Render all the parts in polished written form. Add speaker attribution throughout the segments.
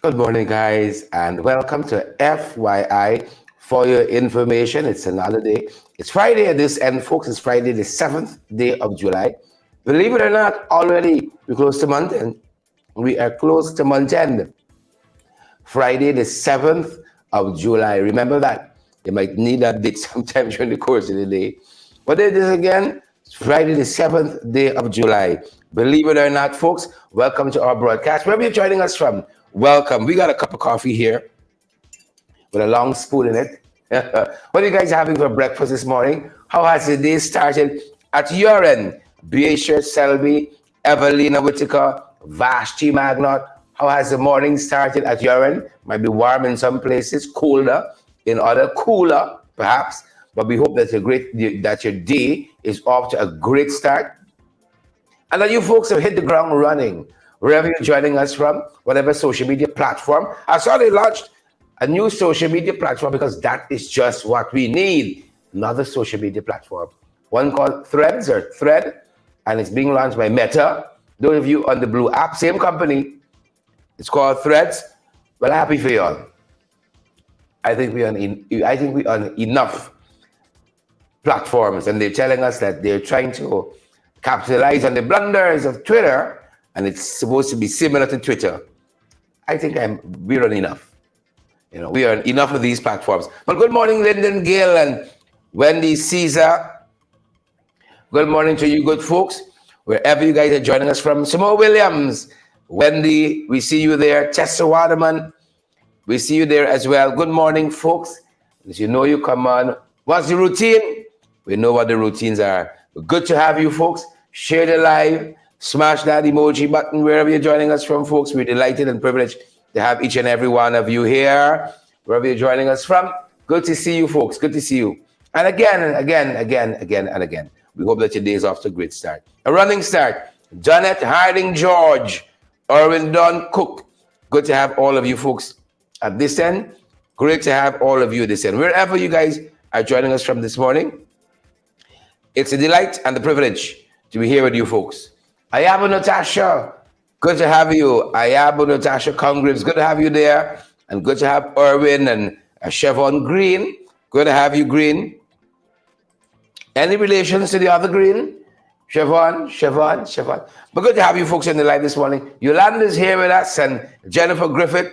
Speaker 1: Good morning, guys, and welcome to FYI. For your information, it's another day. It's Friday at this end, folks. It's Friday, the 7th day of July. Believe it or not, already we're close to month end. We are close to month end. Friday, the 7th of July. Remember that. You might need that date sometime during the course of the day. What day is this again? It's Friday, the 7th day of July. Believe it or not, folks, welcome to our broadcast. Wherever you're joining us from, welcome. We got a cup of coffee here with a long spoon in it. What are you guys having for breakfast this morning? How has the day started at your end? Beatrice Selby, Evelina Whitaker, Vashti Magnot. How has the morning started at your end? Might be warm in some places, colder in other, cooler perhaps. But we hope that your day is off to a great start, and that you folks have hit the ground running wherever you're joining us from, whatever social media platform. I saw they launched a new social media platform because that is just what we need. Another social media platform, one called Threads or Thread, and it's being launched by Meta. Those of you on the Blue app, same company. It's called Threads. Well, happy for y'all. I think we on enough platforms, and they're telling us that they're trying to capitalize on the blunders of Twitter, and it's supposed to be similar to Twitter. I think we're on enough. We are on enough of these platforms. But good morning, Lyndon Gill and Wendy Caesar. Good morning to you good folks, wherever you guys are joining us from. Samoa Williams, Wendy, we see you there. Tessa Waterman, we see you there as well. Good morning, folks. As you know, you come on. What's the routine? We know what the routines are. Good to have you, folks. Share the live. Smash that emoji button wherever you're joining us from, folks. We're delighted and privileged to have each and every one of you here, wherever you're joining us from. Good to see you, folks. Good to see you. And again, and again. We hope that your day is off to a great start. A running start. Janet Harding George, Erwin Don Cook. Good to have all of you folks at this end. Great to have all of you at this end. Wherever you guys are joining us from this morning, it's a delight and a privilege to be here with you folks. Ayabo Natasha, good to have you. Ayabo Natasha Congress, good to have you there. And good to have Erwin and Chevon Green. Good to have you, Green. Any relations to the other Green? Chevon. But good to have you folks in the live this morning. Yolanda's here with us, and Jennifer Griffith,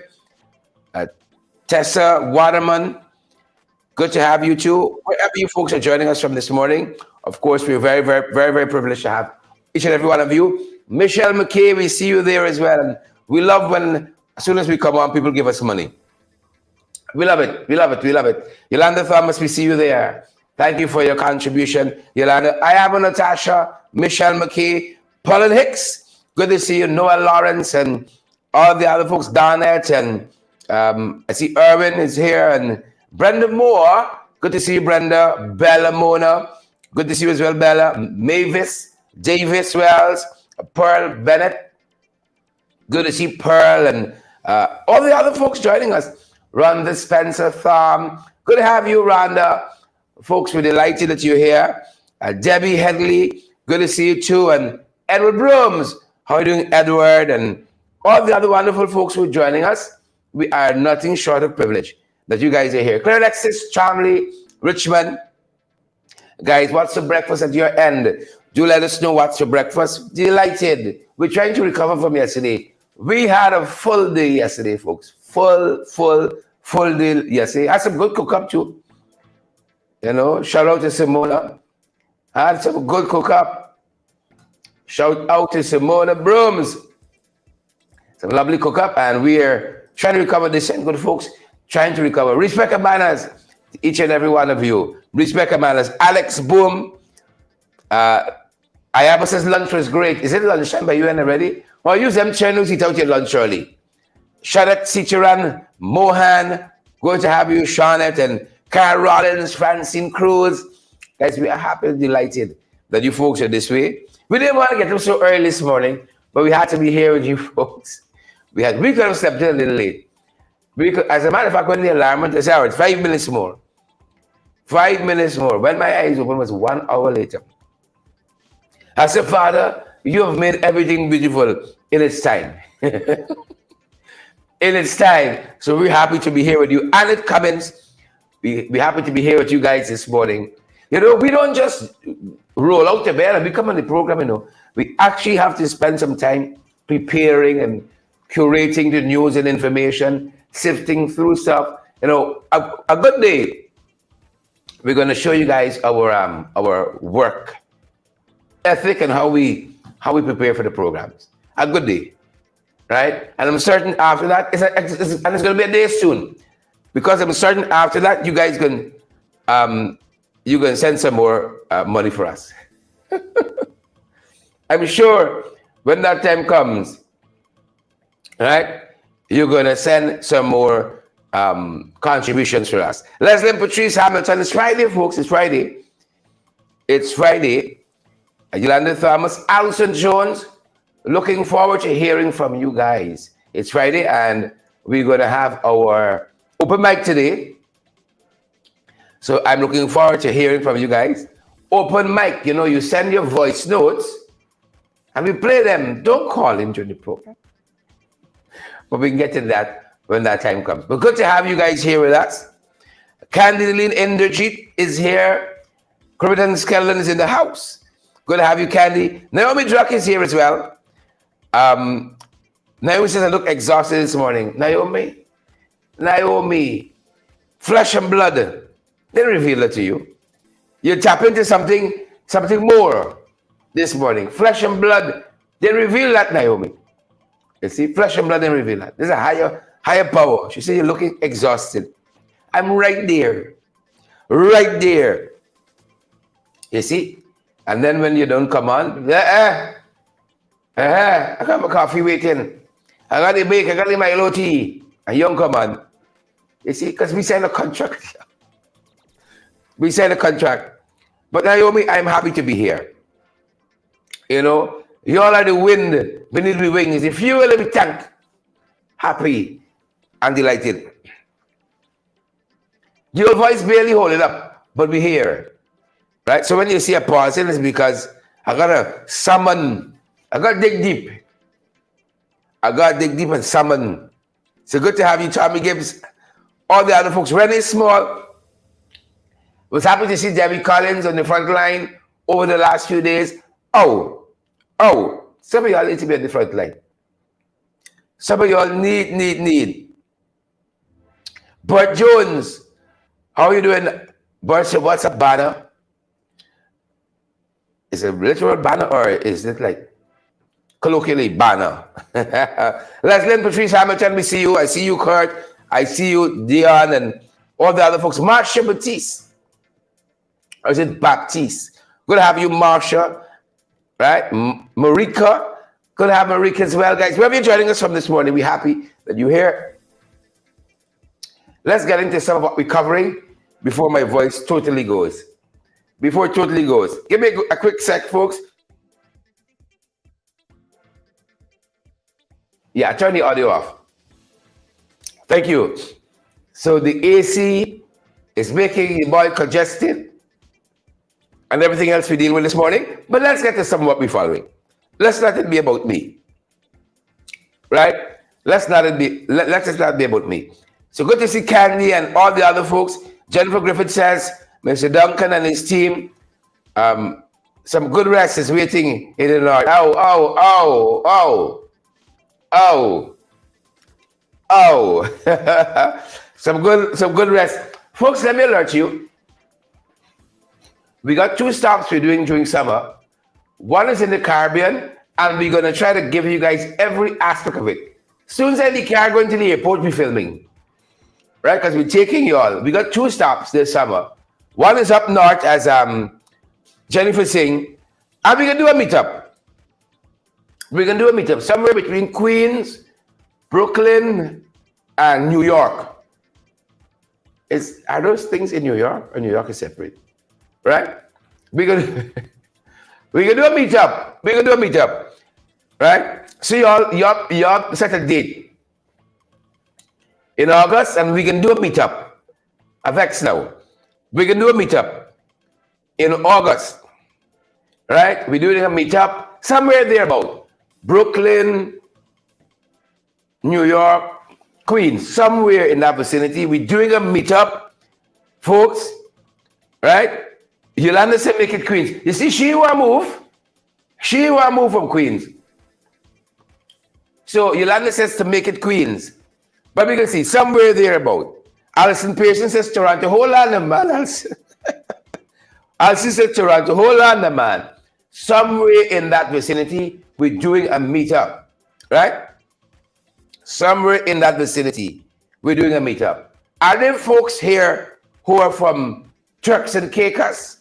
Speaker 1: Tessa Waterman. Good to have you too. Wherever you folks are joining us from this morning, of course, we're very, very, very, very privileged to have each and every one of you. Michelle McKay, we see you there as well. And we love when, as soon as we come on, people give us money. We love it. Yolanda Thomas, we see you there. Thank you for your contribution, Yolanda. I have Natasha, Michelle McKay, Paulin Hicks. Good to see you. Noah Lawrence and all the other folks, Donette, and I see Erwin is here, and Brenda Moore. Good to see you, Brenda. Bella Mona. Good to see you as well, Bella. Mavis, Davis Wells, Pearl Bennett. Good to see Pearl and all the other folks joining us. Rhonda Spencer Thom. Good to have you, Rhonda. Folks, we're delighted that you're here. Debbie Headley. Good to see you too. And Edward Brooms. How are you doing, Edward? And all the other wonderful folks who are joining us. We are nothing short of privileged that you guys are here. Claire Alexis, Charlie, Richmond. Guys, what's the breakfast at your end? Do let us know what's your breakfast. Delighted. We're trying to recover from yesterday. We had a full day yesterday, folks. Full day yesterday. I had some good cook-up too. Shout out to Simona. I had some good cook-up. Shout out to Simona Brooms. Some lovely cook-up, and we're trying to recover this end, good folks. Trying to recover. Respect and manners to each and every one of you. Respect and manners. Alex Boom. Ayaba says lunch was great. Is it lunchtime by you and already? Well, use them channels, eat out your lunch early. Shadat Sicharan, Mohan, good to have you, Shawnette, and Carl Rollins, Francine Cruz. Guys, we are happy and delighted that you folks are this way. We didn't want to get up so early this morning, but we had to be here with you folks. We could have slept in a little late. As a matter of fact, when the alarm went, I said, all right, 5 minutes more. 5 minutes more. When my eyes opened, it was 1 hour later. I said, Father, you have made everything beautiful in its time. in its time. So we're happy to be here with you. And it comments. We're happy to be here with you guys this morning. You know, we don't just roll out the bed and we come on the program, you know. We actually have to spend some time preparing and curating the news and information, sifting through stuff. You know, a good day. We're going to show you guys our work ethic and how we prepare for the programs. A good day, right? And I'm certain after that, it's going to be a day soon, because I'm certain after that you guys can send some more money for us. I'm sure when that time comes, right, you're going to send some more contributions for us. Leslie and Patrice Hamilton, it's Friday, folks. It's Friday. It's Friday. Yolanda Thomas, Alison Jones, looking forward to hearing from you guys. It's Friday, and we're going to have our open mic today. So I'm looking forward to hearing from you guys. Open mic, you know, you send your voice notes, and we play them. Don't call in during the program. But we can get to that when that time comes. But good to have you guys here with us. Candy Inderjeet is here. Crittenden Skeleton is in the house. Good to have you, Candy. Naomi Druck is here as well. Naomi says, I look exhausted this morning. Naomi, flesh and blood, they reveal it to you. You tap into something more this morning. Flesh and blood, they reveal that, Naomi. You see, flesh and blood, they reveal that. There's a higher power. She said, you're looking exhausted. I'm right there. Right there. You see? And then when you don't come on, I got my coffee waiting. I got the bake, I got the Milo tea. And you don't come on. You see? Because we signed a contract. We signed a contract. But Naomi, I'm happy to be here. You know, you all are the wind beneath the wings, the fuel in the tank. Happy and delighted. Your voice barely hold it up, but we're here. Right? So when you see a pause, it's because I gotta summon, I gotta dig deep. I gotta dig deep and summon. So good to have you, Tommy Gibbs, all the other folks. Rennie Small. Was happy to see Debbie Collins on the front line over the last few days. Oh, some of y'all need to be on the front line. Some of y'all need. Bert Jones, how are you doing? Bert said, what's up, banner? Is it a literal banner or is it like colloquially banner? Leslie and Patrice Hamilton, we see you. I see you, Kurt. I see you, Dion, and all the other folks. Marsha Baptiste. Or is it Baptiste? Good to have you, Marsha. Right? Marika. Good to have Marika as well, guys. Wherever you're joining us from this morning, we're happy that you're here. Let's get into some of what we're covering before my voice totally goes. Before it totally goes. Give me a quick sec, folks. Yeah, turn the audio off. Thank you. So the AC is making the boy congested and everything else we deal with this morning. But let's get to some of what we're following. Let's let it be about me. Right? Let's let it not be about me. So good to see Candy and all the other folks. Jennifer Griffith says, Mr. Duncan and his team, some good rest is waiting in the Lord. some good rest. Folks, let me alert you. We got 2 stops we're doing during summer. One is in the Caribbean, and we're going to try to give you guys every aspect of it. Soon as I the car going to the airport, we're filming. Right? Because we're taking you all. We got 2 stops this summer. One is up north, as Jennifer saying, and we can do a meetup. We can do a meetup somewhere between Queens, Brooklyn, and New York. Are those things in New York, or New York is separate? Right? We can do a meetup. We can do a meetup. Right? So y'all set a date in August, and we can do a meetup. Avex now. We can do a meetup in August. Right? We're doing a meetup somewhere there about Brooklyn, New York, Queens, somewhere in that vicinity. We're doing a meetup, folks, right? Yolanda said make it Queens. You see, she want to move. She want to move from Queens. So Yolanda says to make it Queens. But we can see somewhere thereabout. Alison Pearson says Toronto. Hold on, man. Alison says Toronto. Hold on, man. Somewhere in that vicinity, we're doing a meetup, right? Somewhere in that vicinity, we're doing a meetup. Are there folks here who are from Turks and Caicos?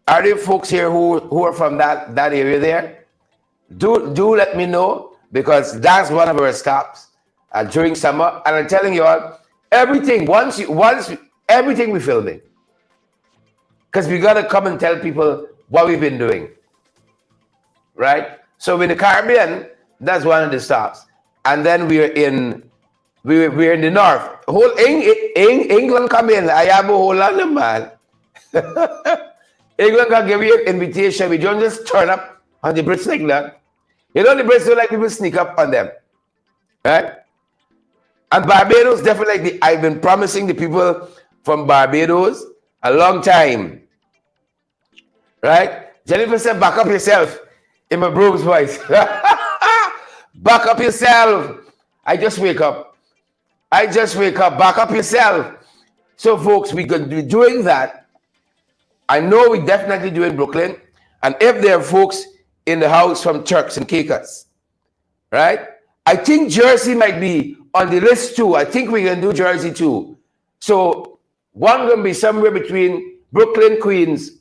Speaker 1: Are there folks here who are from that area there? Do let me know, because that's one of our stops during summer. And I'm telling you all, everything everything we're filming, because we gotta come and tell people what we've been doing, right? So in the Caribbean, that's one of the stops, and then we're in the north. Whole England come in. I have a whole lot of man. England can give you an invitation. We don't just turn up on the Brits like that. You know, the Brits don't like people sneak up on them, right? And Barbados, definitely, I've been promising the people from Barbados a long time, right? Jennifer said, back up yourself, in my bro's voice. Back up yourself. I just wake up. Back up yourself. So, folks, we could be doing that. I know we definitely do in Brooklyn. And if there are folks in the house from Turks and Caicos, right? I think Jersey might be on the list too. I think we can do Jersey too. So one going to be somewhere between Brooklyn, Queens.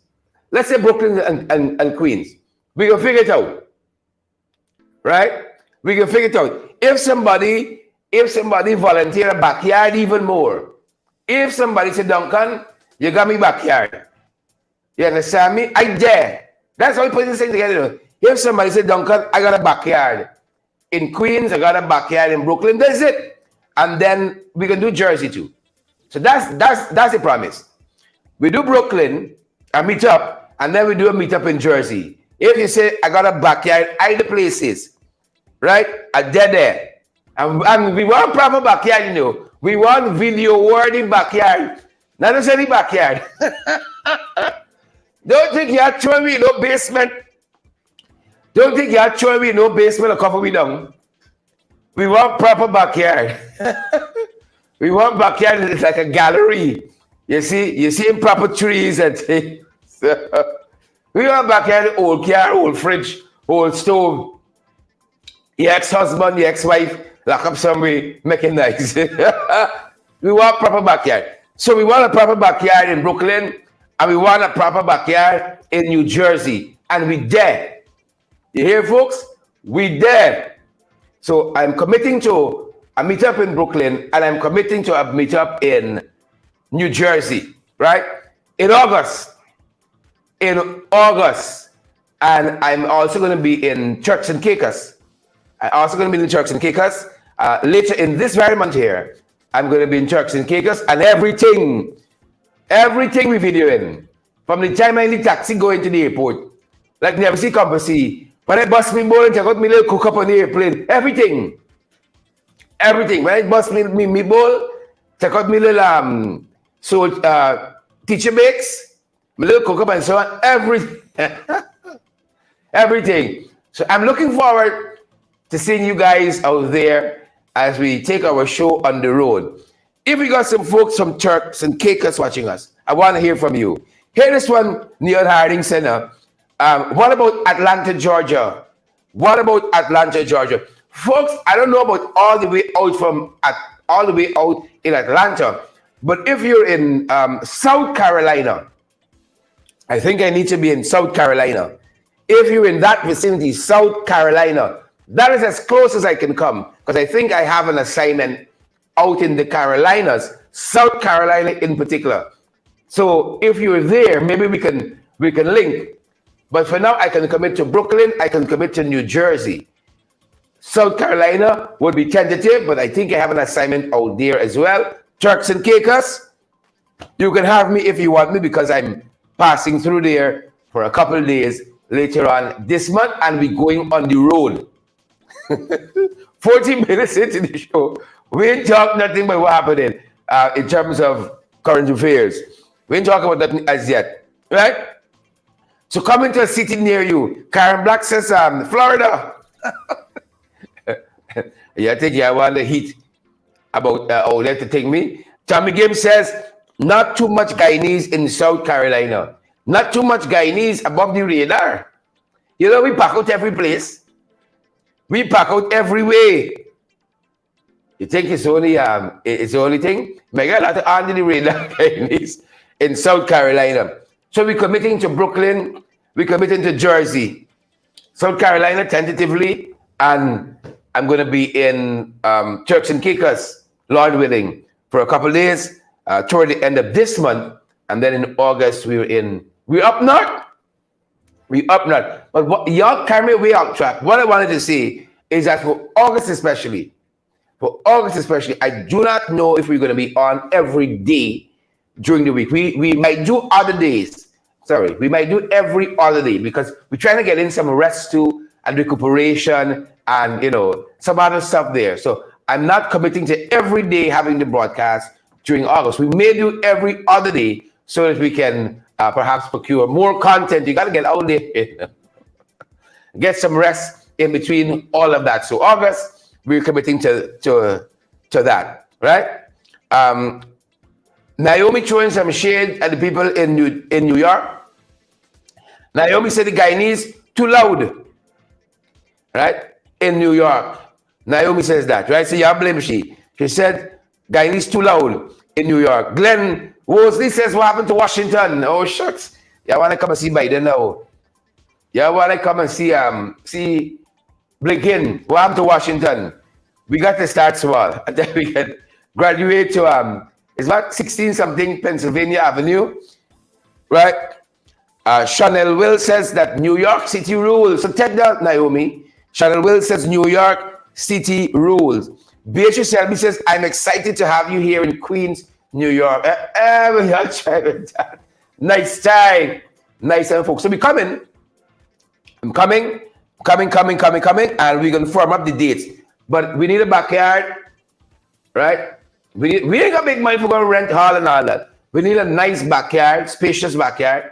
Speaker 1: Let's say Brooklyn and Queens. We can figure it out, right? We can figure it out. If somebody volunteer a backyard, even more. If somebody say, Duncan, you got me backyard. You understand me? I dare. That's how we put this thing together. If somebody say, Duncan, I got a backyard in Queens, I got a backyard in Brooklyn, that's it. And then we can do Jersey too. So that's the promise. We do Brooklyn, a meetup, and then we do a meetup in Jersey. If you say, I got a backyard, either places, right? I dare there. And we want proper backyard, you know. We want video-worthy backyard. Not necessarily backyard. Don't think you're throwing me no basement. Don't think you're throwing me no basement or cover me down. We want proper backyard. We want backyard that's like a gallery. You see proper trees and things. We want backyard, old car, old fridge, old stove. The ex-husband, the ex-wife, lock up somewhere, make it nice. We want proper backyard. So we want a proper backyard in Brooklyn, and we want a proper backyard in New Jersey. And we dare. You hear, folks? We dare. So I'm committing to a meetup in Brooklyn, and I'm committing to a meetup in New Jersey, right? In August. And I'm also going to be in Turks and Caicos. Later in this very month here, I'm going to be in Turks and Caicos, and everything we videoing. From the time I need taxi going to the airport, like never see company. When I bust me bowl and check out me little cook up on the airplane, everything. When I bust me bowl, check out me little teacher bakes, my little cook up and so on, everything. So I'm looking forward to seeing you guys out there as we take our show on the road. If we got some folks from Turks and Caicos watching us, I want to hear from you. Hear this one, Neil Harding Center. What about Atlanta, Georgia? Folks, I don't know about all the way out in Atlanta, but if you're in South Carolina, I think I need to be in South Carolina. If you're in that vicinity, South Carolina, that is as close as I can come, because I think I have an assignment out in the Carolinas, South Carolina in particular. So if you're there, maybe we can link. But for now, I can commit to Brooklyn, I can commit to New Jersey. South Carolina would be tentative, but I think I have an assignment out there as well. Turks and Caicos, you can have me if you want me, because I'm passing through there for a couple of days later on this month, and we're going on the road. 40 minutes into the show, we ain't talk nothing but what happening in terms of current affairs. We ain't talking about that as yet, right? So coming to a city near you, Karen Black says, Florida. Yeah, I think I want the heat about there to take me. Tommy Gibbs says, not too much Guyanese in South Carolina. Not too much Guyanese above the radar. You know, we pack out every place. We pack out every way. You think it's only it's the only thing? My God, that's under the radar Guyanese in South Carolina. So we're committing to Brooklyn, we're committing to Jersey, South Carolina tentatively, and I'm going to be in Turks and Caicos, Lord willing, for a couple of days toward the end of this month, and then in August we're up north. We up north. But what, y'all carry me way off track. What I wanted to say is that for August especially, I do not know if we're going to be on every day during the week. We might do other days. Sorry, we might do every other day because we're trying to get in some rest too and recuperation and, you know, some other stuff there. So I'm not committing to every day having the broadcast during August. We may do every other day so that we can perhaps procure more content. You got to get out there, get some rest in between all of that. So August, we're committing to that, right? Naomi throwing some shade at the people in New York. Naomi said the Guyanese too loud, right? In New York. Naomi says that, right? So y'all blame she. She said Guyanese too loud in New York. Glenn Wosley says what happened to Washington? Oh, shucks. Y'all want to come and see Biden now? Y'all want to come and see Blinken? What happened to Washington? We got to start small. And then we can graduate to, it's about 16-something Pennsylvania Avenue, right? Chanel Will says that New York City rules. So take that, Naomi. Chanel Will says New York City rules. Beatrice Selby says, I'm excited to have you here in Queens, New York. I'll try with that. Nice time. Nice time, folks. So we're coming. I'm coming, and we're going to firm up the dates. But we need a backyard, right? We ain't going to make money for going to rent hall and all that. We need a nice backyard, spacious backyard.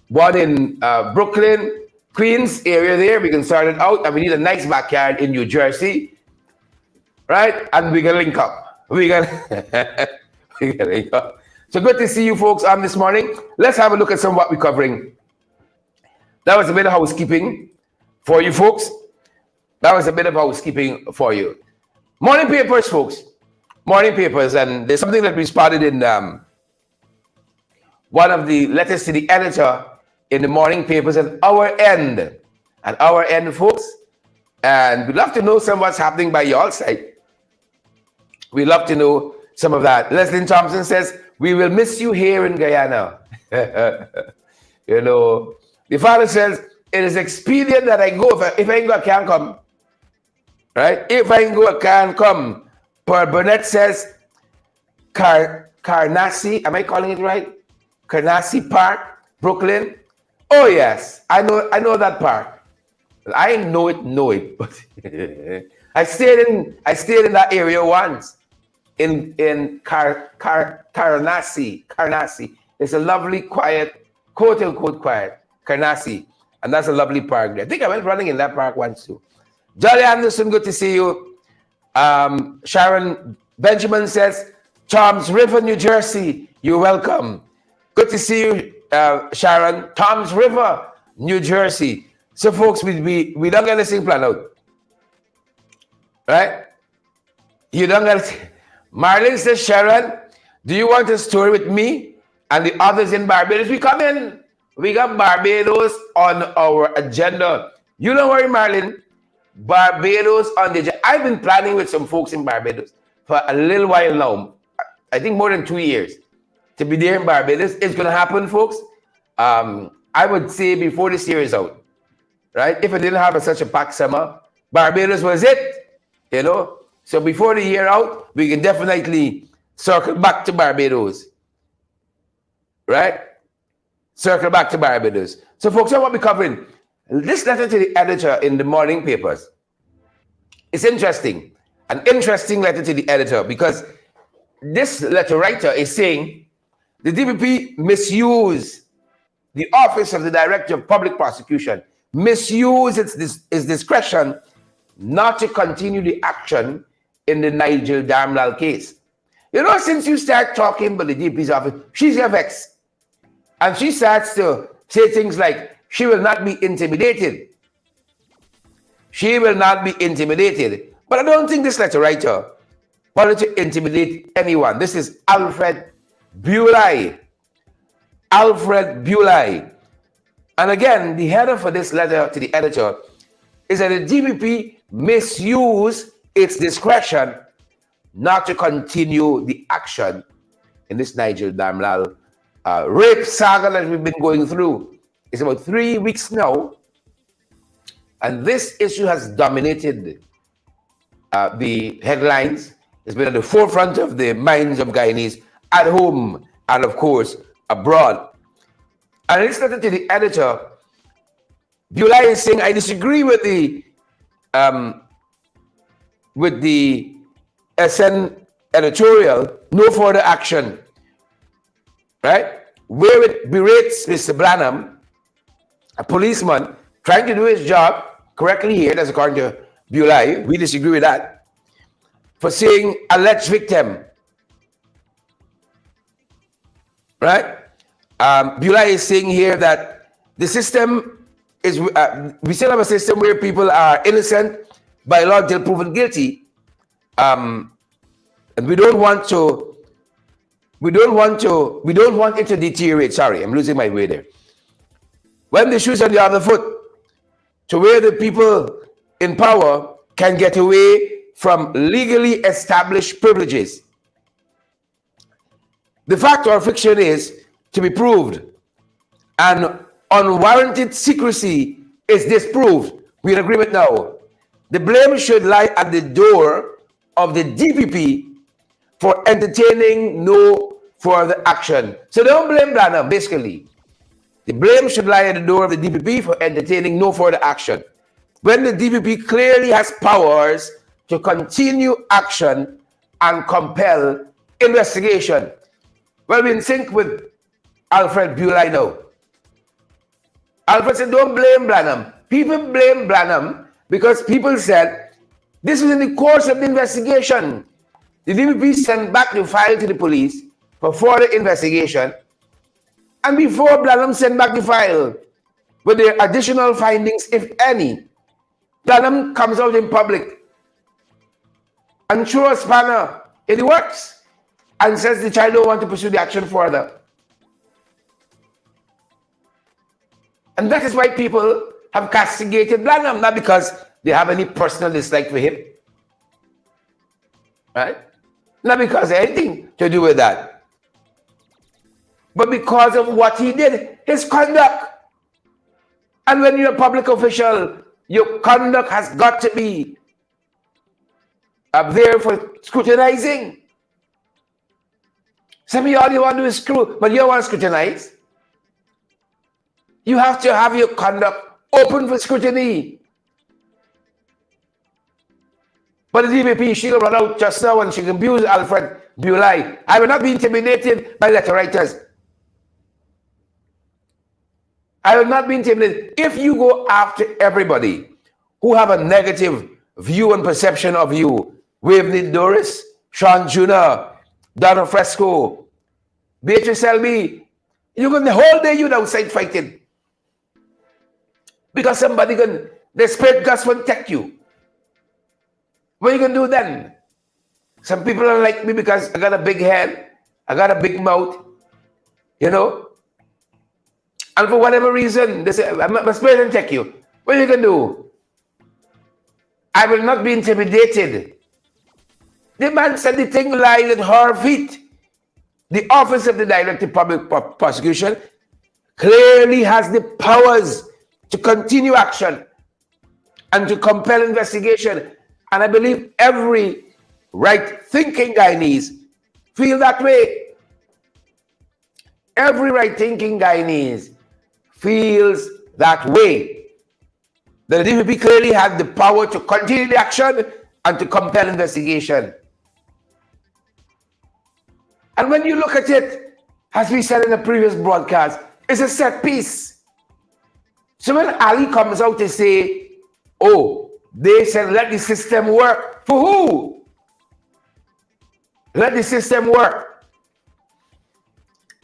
Speaker 1: One in Brooklyn, Queens area there. We can start it out. And we need a nice backyard in New Jersey, right? And we're going to link up. We're going to link up. So good to see you folks on this morning. Let's have a look at some of what we're covering. That was a bit of housekeeping for you folks. That was a bit of housekeeping for you. Morning papers, folks. Morning papers. And there's something that we spotted in one of the letters to the editor in the morning papers at our end. At our end, folks. And we'd love to know some of what's happening by your side. We'd love to know some of that. Leslie Thompson says, we will miss you here in Guyana. You know, the father says, it is expedient that I go. If I ain't go, I can't come. Right? If I ain't go, I can't come. Pearl Burnett says, Carnacy, am I calling it right? Carnacy Park, Brooklyn. Oh yes, I know that park. I know it, but I stayed in that area once. In Carnacy. It's a lovely, quiet, quote unquote quiet, Carnacy. And that's a lovely park there. I think I went running in that park once too. Jolly Anderson, good to see you. Sharon Benjamin says, Toms River, New Jersey, you're welcome. Good to see you, Sharon. Toms River, New Jersey. So folks, we don't get this thing planned out. Right? You don't get it. Marlene says, Sharon, do you want a story with me and the others in Barbados? We come in. We got Barbados on our agenda. You don't worry, Marlene. Barbados on the agenda. I've been planning with some folks in Barbados for a little while now. I think more than 2 years to be there in Barbados. It's going to happen, folks. I would say before this year is out. Right? If I didn't have such a packed summer, Barbados was it. You know? So before the year out, we can definitely circle back to Barbados. Right? Circle back to Barbados. So folks, what we're covering, this letter to the editor in the morning papers. It's interesting. An interesting letter to the editor, because this letter writer is saying the DPP misused the office of the Director of Public Prosecution, misused its discretion not to continue the action in the Nigel Damlal case. You know, since you start talking about the DPP's office, she's vexed. And she starts to say things like, she will not be intimidated. She will not be intimidated. But I don't think this letter writer wanted to intimidate anyone. This is Alfred Bulai. Alfred Bulai. And again, the header for this letter to the editor is that the DPP misused its discretion not to continue the action in this Nigel Damlal rape saga that we've been going through. It's about 3 weeks now, and this issue has dominated the headlines. It's been at the forefront of the minds of Guyanese at home and, of course, abroad. And it's letter to the editor, Bulai is saying, I disagree with the SN editorial, no further action, right? Where it berates Mr. Branham, a policeman, trying to do his job correctly here, that's according to Bulai, we disagree with that, for saying alleged victim, right? Bulai is saying here that the system is, we still have a system where people are innocent by law until proven guilty, and we don't want it to deteriorate. Sorry, I'm losing my way there. When the shoe's on the other foot, to where the people in power can get away from legally established privileges. The fact or fiction is to be proved, and unwarranted secrecy is disproved. We're in agreement now. The blame should lie at the door of the DPP for entertaining no further action. So don't blame Branham, basically. The blame should lie at the door of the DPP for entertaining no further action. When the DPP clearly has powers to continue action and compel investigation. Well, we're in sync with Alfred Bulai now. Alfred said, don't blame Branham. People blame Branham because people said, this was in the course of the investigation. The DPP sent back the file to the police for further investigation. And before Branham sent back the file with the additional findings, if any, Branham comes out in public and throws a spanner in the works and says the child don't want to pursue the action further. And that is why people have castigated Branham, not because they have any personal dislike for him. Right? Not because of anything to do with that. But because of what he did, his conduct. And when you're a public official, your conduct has got to be up there for scrutinizing. Some of you, all you want to do is screw, but you don't want to scrutinize. You have to have your conduct open for scrutiny. But the DPP, she'll run out just now and she can abuse Alfred Bulai. I will not be intimidated by letter writers. I will not be intimidated. If you go after everybody who have a negative view and perception of you, Waveney Doris, Sean Jr., Donna Fresco, Beatrice Selby, you can the whole day you're outside fighting. Because somebody can, the spirit gods will take you. What are you going to do then? Some people don't like me because I got a big head, I got a big mouth, you know? And for whatever reason, they say, my spirit will take you. What are you going to do? I will not be intimidated. The man said the thing lied at her feet. The Office of the Director of Public Prosecution clearly has the powers to continue action and to compel investigation. And I believe every right-thinking Guyanese feel that way. Every right-thinking Guyanese feels that way. The DPP clearly had the power to continue the action and to compel investigation. And when you look at it, as we said in the previous broadcast, it's a set piece. So when Ali comes out to say, oh, they said let the system work. For who? Let the system work.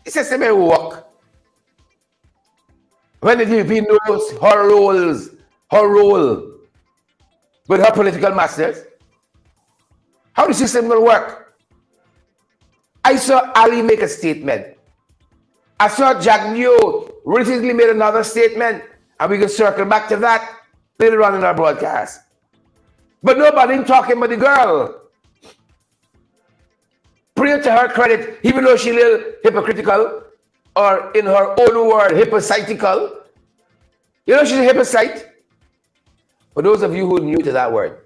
Speaker 1: The system will work. When the DP knows her role with her political masters, how the system will work. I saw Ali make a statement. I saw Jack Neo recently made another statement, and we can circle back to that later on in our broadcast. But nobody talking about the girl. Priya, to her credit, even though she's a little hypocritical, or in her own word, hypocritical, you know she's a hypocrite. For those of you who are new to that word,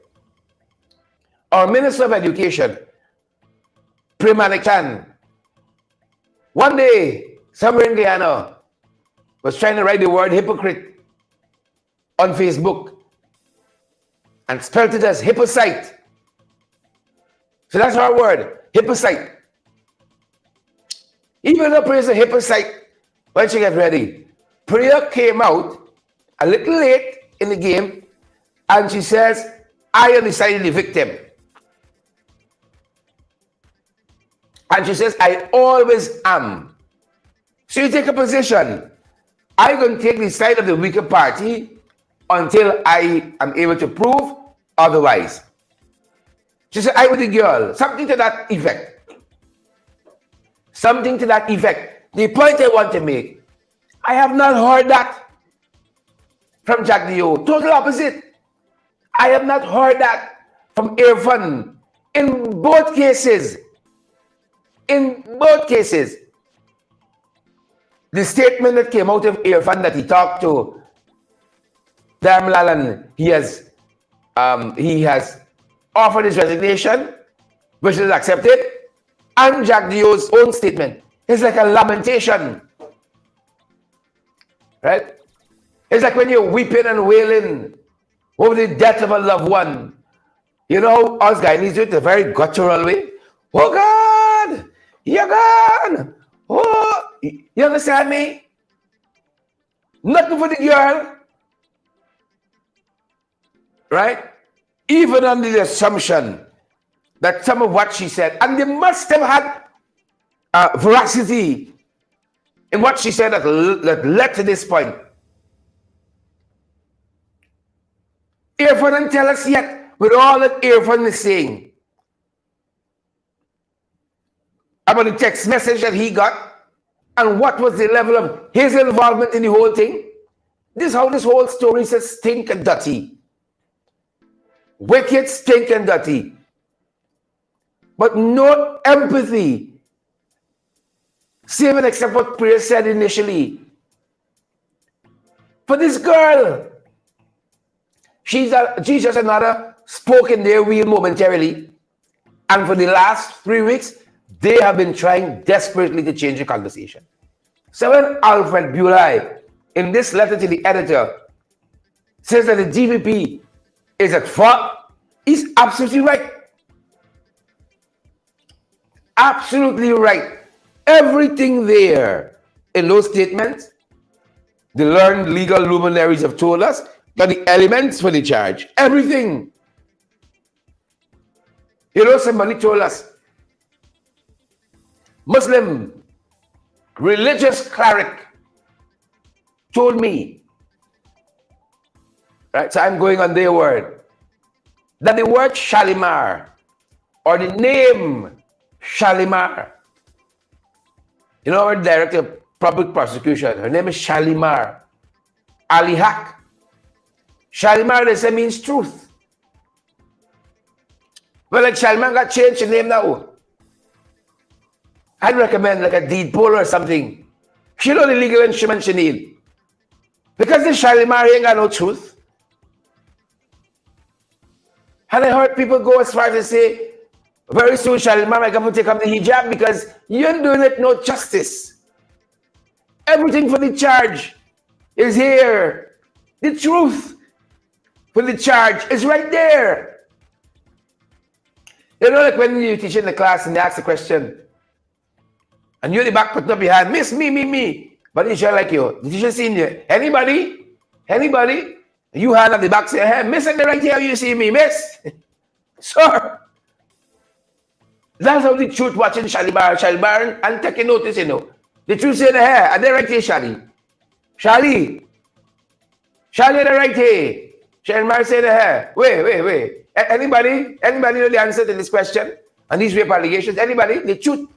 Speaker 1: our Minister of Education, Priya, one day, somewhere in Guyana, was trying to write the word hypocrite on Facebook and spelled it as hypocrite. So that's our word, hypocrite. Even though Priya is a hypocrite, when she got ready, Priya came out a little late in the game and she says, I am decided the victim. And she says, I always am. So you take a position. I'm going to take the side of the weaker party until I am able to prove otherwise. She said, I was the girl. Something to that effect. Something to that effect. The point I want to make, I have not heard that from Jack Dio. Total opposite. I have not heard that from Irfan. In both cases, the statement that came out of Irfan that he talked to Dharmlal and he has offered his resignation, which is accepted, and Jack Dio's own statement is like a lamentation, right? It's like when you're weeping and wailing over the death of a loved one. You know, us Guyanese do it in a very guttural way. Oh God, you're gone. Oh, you understand me? Nothing for the girl, right? Even under the assumption that some of what she said, and they must have had veracity in what she said that led to this point. Irfan didn't tell us yet, with all that Irfan is saying about the text message that he got, and what was the level of his involvement in the whole thing. This is how this whole story says stink and dirty. Wicked, stink and dirty. But no empathy, save and except what Priya said initially. For this girl, she's just another spoke in their wheel momentarily. And for the last 3 weeks, they have been trying desperately to change the conversation. So when Alfred Bulai, in this letter to the editor, says that the DPP is at fault, he's absolutely right. Absolutely right. Everything there in those statements, the learned legal luminaries have told us that the elements for the charge, everything. You know, somebody told us, Muslim religious cleric told me, right? So I'm going on their word, that the word Shalimar or the name Shalimar, you know, our director of public prosecution, her name is Shalimar Ali Haq. Shalimar, they say, means truth. Well, like Shalimar got changed the name now. I'd recommend like a deed poll or something. She know the legal instrument she need. Because the Shalimar ain't got no truth. And I heard people go as far as to say, very soon Shalimar might come to take up the hijab because you ain't doing it no justice. Everything for the charge is here. The truth for the charge is right there. You know, like when you teach in the class and they ask a question, and you're the back putting up your hand, miss, me. But the teacher like you, the teacher seen you. Anybody? You hand at the back, say, hey, miss at the right here, you see me, miss. Sir. That's how the truth watching Shalibar and taking notice, you know. The truth say the hair, are they right here, Shali? Shali, the right here. Shalibar say the hair. Wait. Anybody know the answer to this question? And these rape allegations? Anybody? The truth.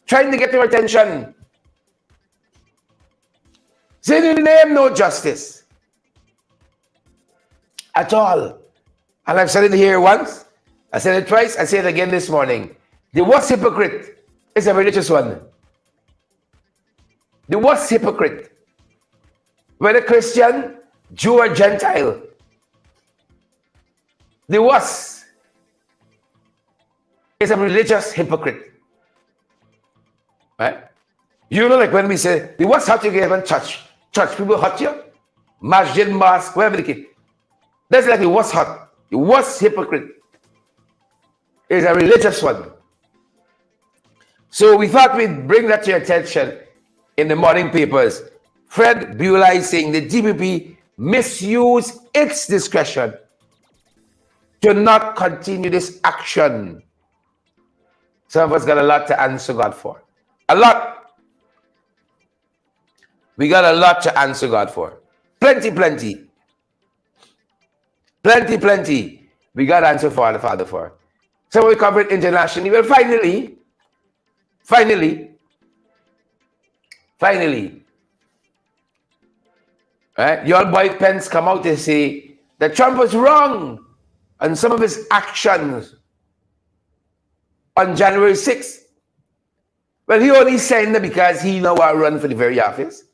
Speaker 1: Trying to get your attention. Say in the name, no justice. At all. And I've said it here once. I said it twice. I say it again this morning. The worst hypocrite is a religious one. The worst hypocrite, whether Christian, Jew, or Gentile, the worst is a religious hypocrite. Right? You know, like when we say, the worst hurt you get when church people hurt you, masjid, mosque, wherever the kid. That's like the worst hurt. The worst hypocrite is a religious one. So we thought we'd bring that to your attention in the morning papers. Fred Beulah is saying the DPP misused its discretion to not continue this action. Some of us got a lot to answer God for. A lot. We got a lot to answer God for. Plenty. We got to answer for the Father for. So we covered internationally. Well, finally, right? Your boy Pence come out to say that Trump was wrong on some of his actions on January 6th. Well, he only signed it because he now want to run for the very office.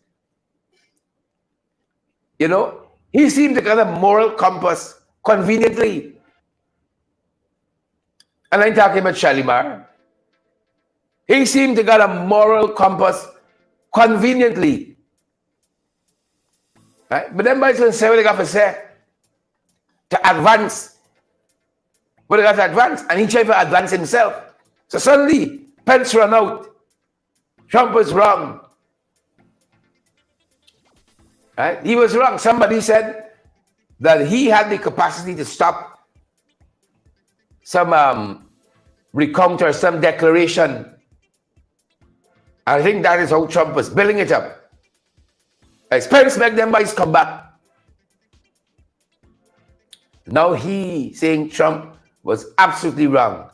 Speaker 1: You know, he seemed to get a moral compass conveniently. And I'm talking about Shalimar. He seemed to get a moral compass conveniently. Right? But then by the say what they got to say to advance. What they got to advance, and he tried to advance himself. So suddenly, Pence run out. Trump was wrong. Right? He was wrong. Somebody said that he had the capacity to stop some recount or some declaration. I think that is how Trump was building it up. As Pence make them boys come back. Now he saying Trump was absolutely wrong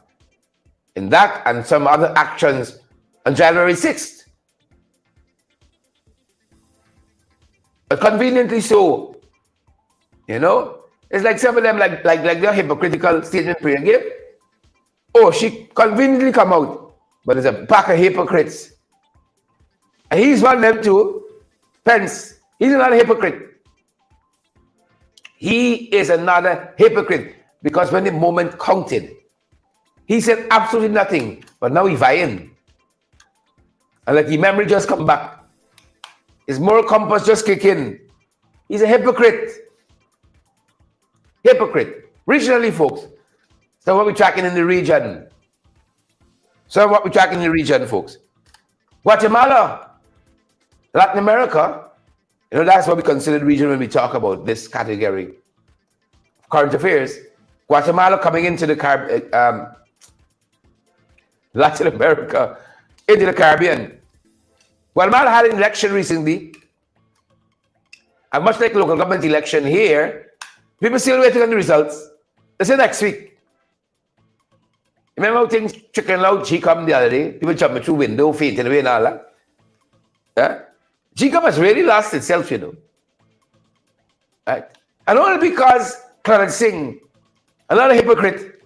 Speaker 1: in that and some other actions on January 6th. But conveniently so. You know? It's like some of them like their hypocritical statement Priya gave. Oh, she conveniently come out. But it's a pack of hypocrites. And he's one of them too. Pence. He's another hypocrite. He is another hypocrite. Because when the moment counted, he said absolutely nothing. But now he's vying. And like the memory just come back. His moral compass just kick in. He's a hypocrite. Hypocrite. Regionally, folks. So what we're tracking in the region. Folks. Guatemala. Latin America. You know, that's what we consider region when we talk about this category of current affairs. Guatemala coming into the Latin America, into the Caribbean. Guatemala had an election recently, and much like local government election here, people still waiting on the results. They say next week. Remember how things chicken out, G-Com the other day? People jumping through window, fainting away and all that. Yeah? G-Com has really lost itself, you know. Right? And only because Clarence Singh, another hypocrite,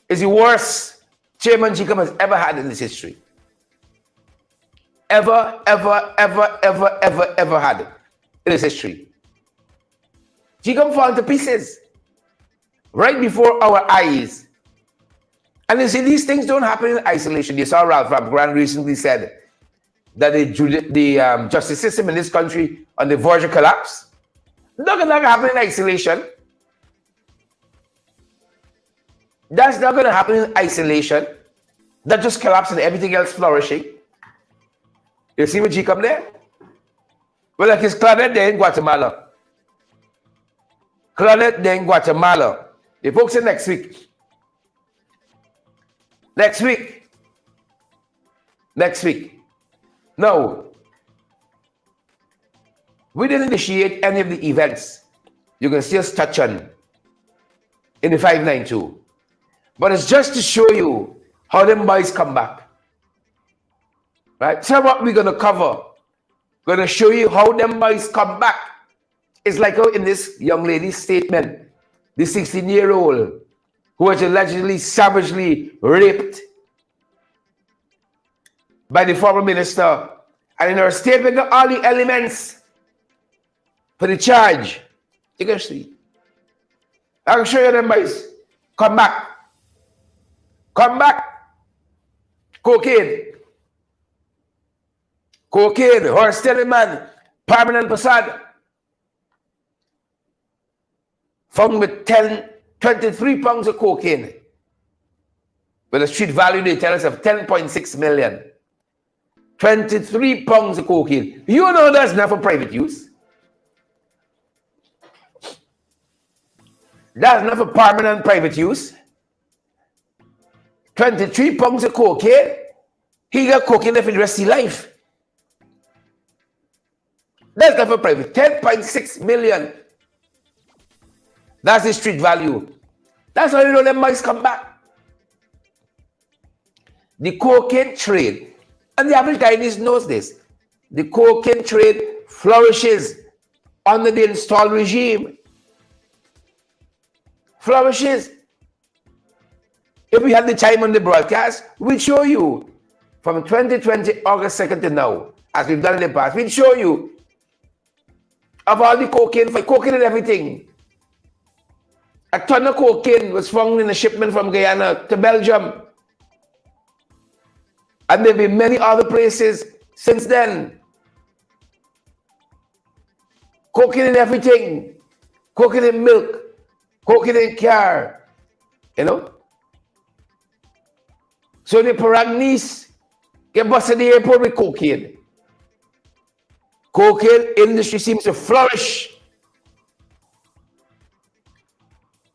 Speaker 1: is the worst chairman G-Com has ever had in this history. Ever had in his history. G-Com fall to pieces right before our eyes. And you see, these things don't happen in isolation. You saw Ralph Grant recently said that the justice system in this country on the verge of collapse. Not gonna happen in isolation. That's not going to happen in isolation. That just collapse and everything else flourishing. You see where G come there? Well, like it's Claudette there in Guatemala. Claudette there in Guatemala. The folks say next week. Next week. Next week. No. We didn't initiate any of the events. You can see us touch on in the 592. But it's just to show you how them boys come back. Right? So what we're going to cover, going to show you how them boys come back. It's like how in this young lady's statement, the 16-year-old who was allegedly savagely raped by the former minister. And in her statement, all the elements for the charge. You can see. I'll show you them boys. Come back. Come back. Cocaine. Cocaine. Horse stealing man. Permanent facade. Found with 23 pounds of cocaine. With a street value, they tell us, of 10.6 million. 23 pounds of cocaine. You know that's not for private use. That's not for permanent private use. 23 pounds of cocaine. He got cocaine for the rest of his life. That's not for private. 10.6 million. That's the street value. That's how you know them boys come back. The cocaine trade, and the average Guyanese knows this, the cocaine trade flourishes under the installed regime. Flourishes. If we had the time on the broadcast, we'd show you from 2020 August 2nd to now, as we've done in the past, we'd show you of all the cocaine, for cocaine and everything. A ton of cocaine was found in a shipment from Guyana to Belgium. And there have been many other places since then. Cocaine in everything. Cocaine in milk. Cocaine in car. You know? So the Paragnis get busted in the airport with cocaine. Cocaine industry seems to flourish.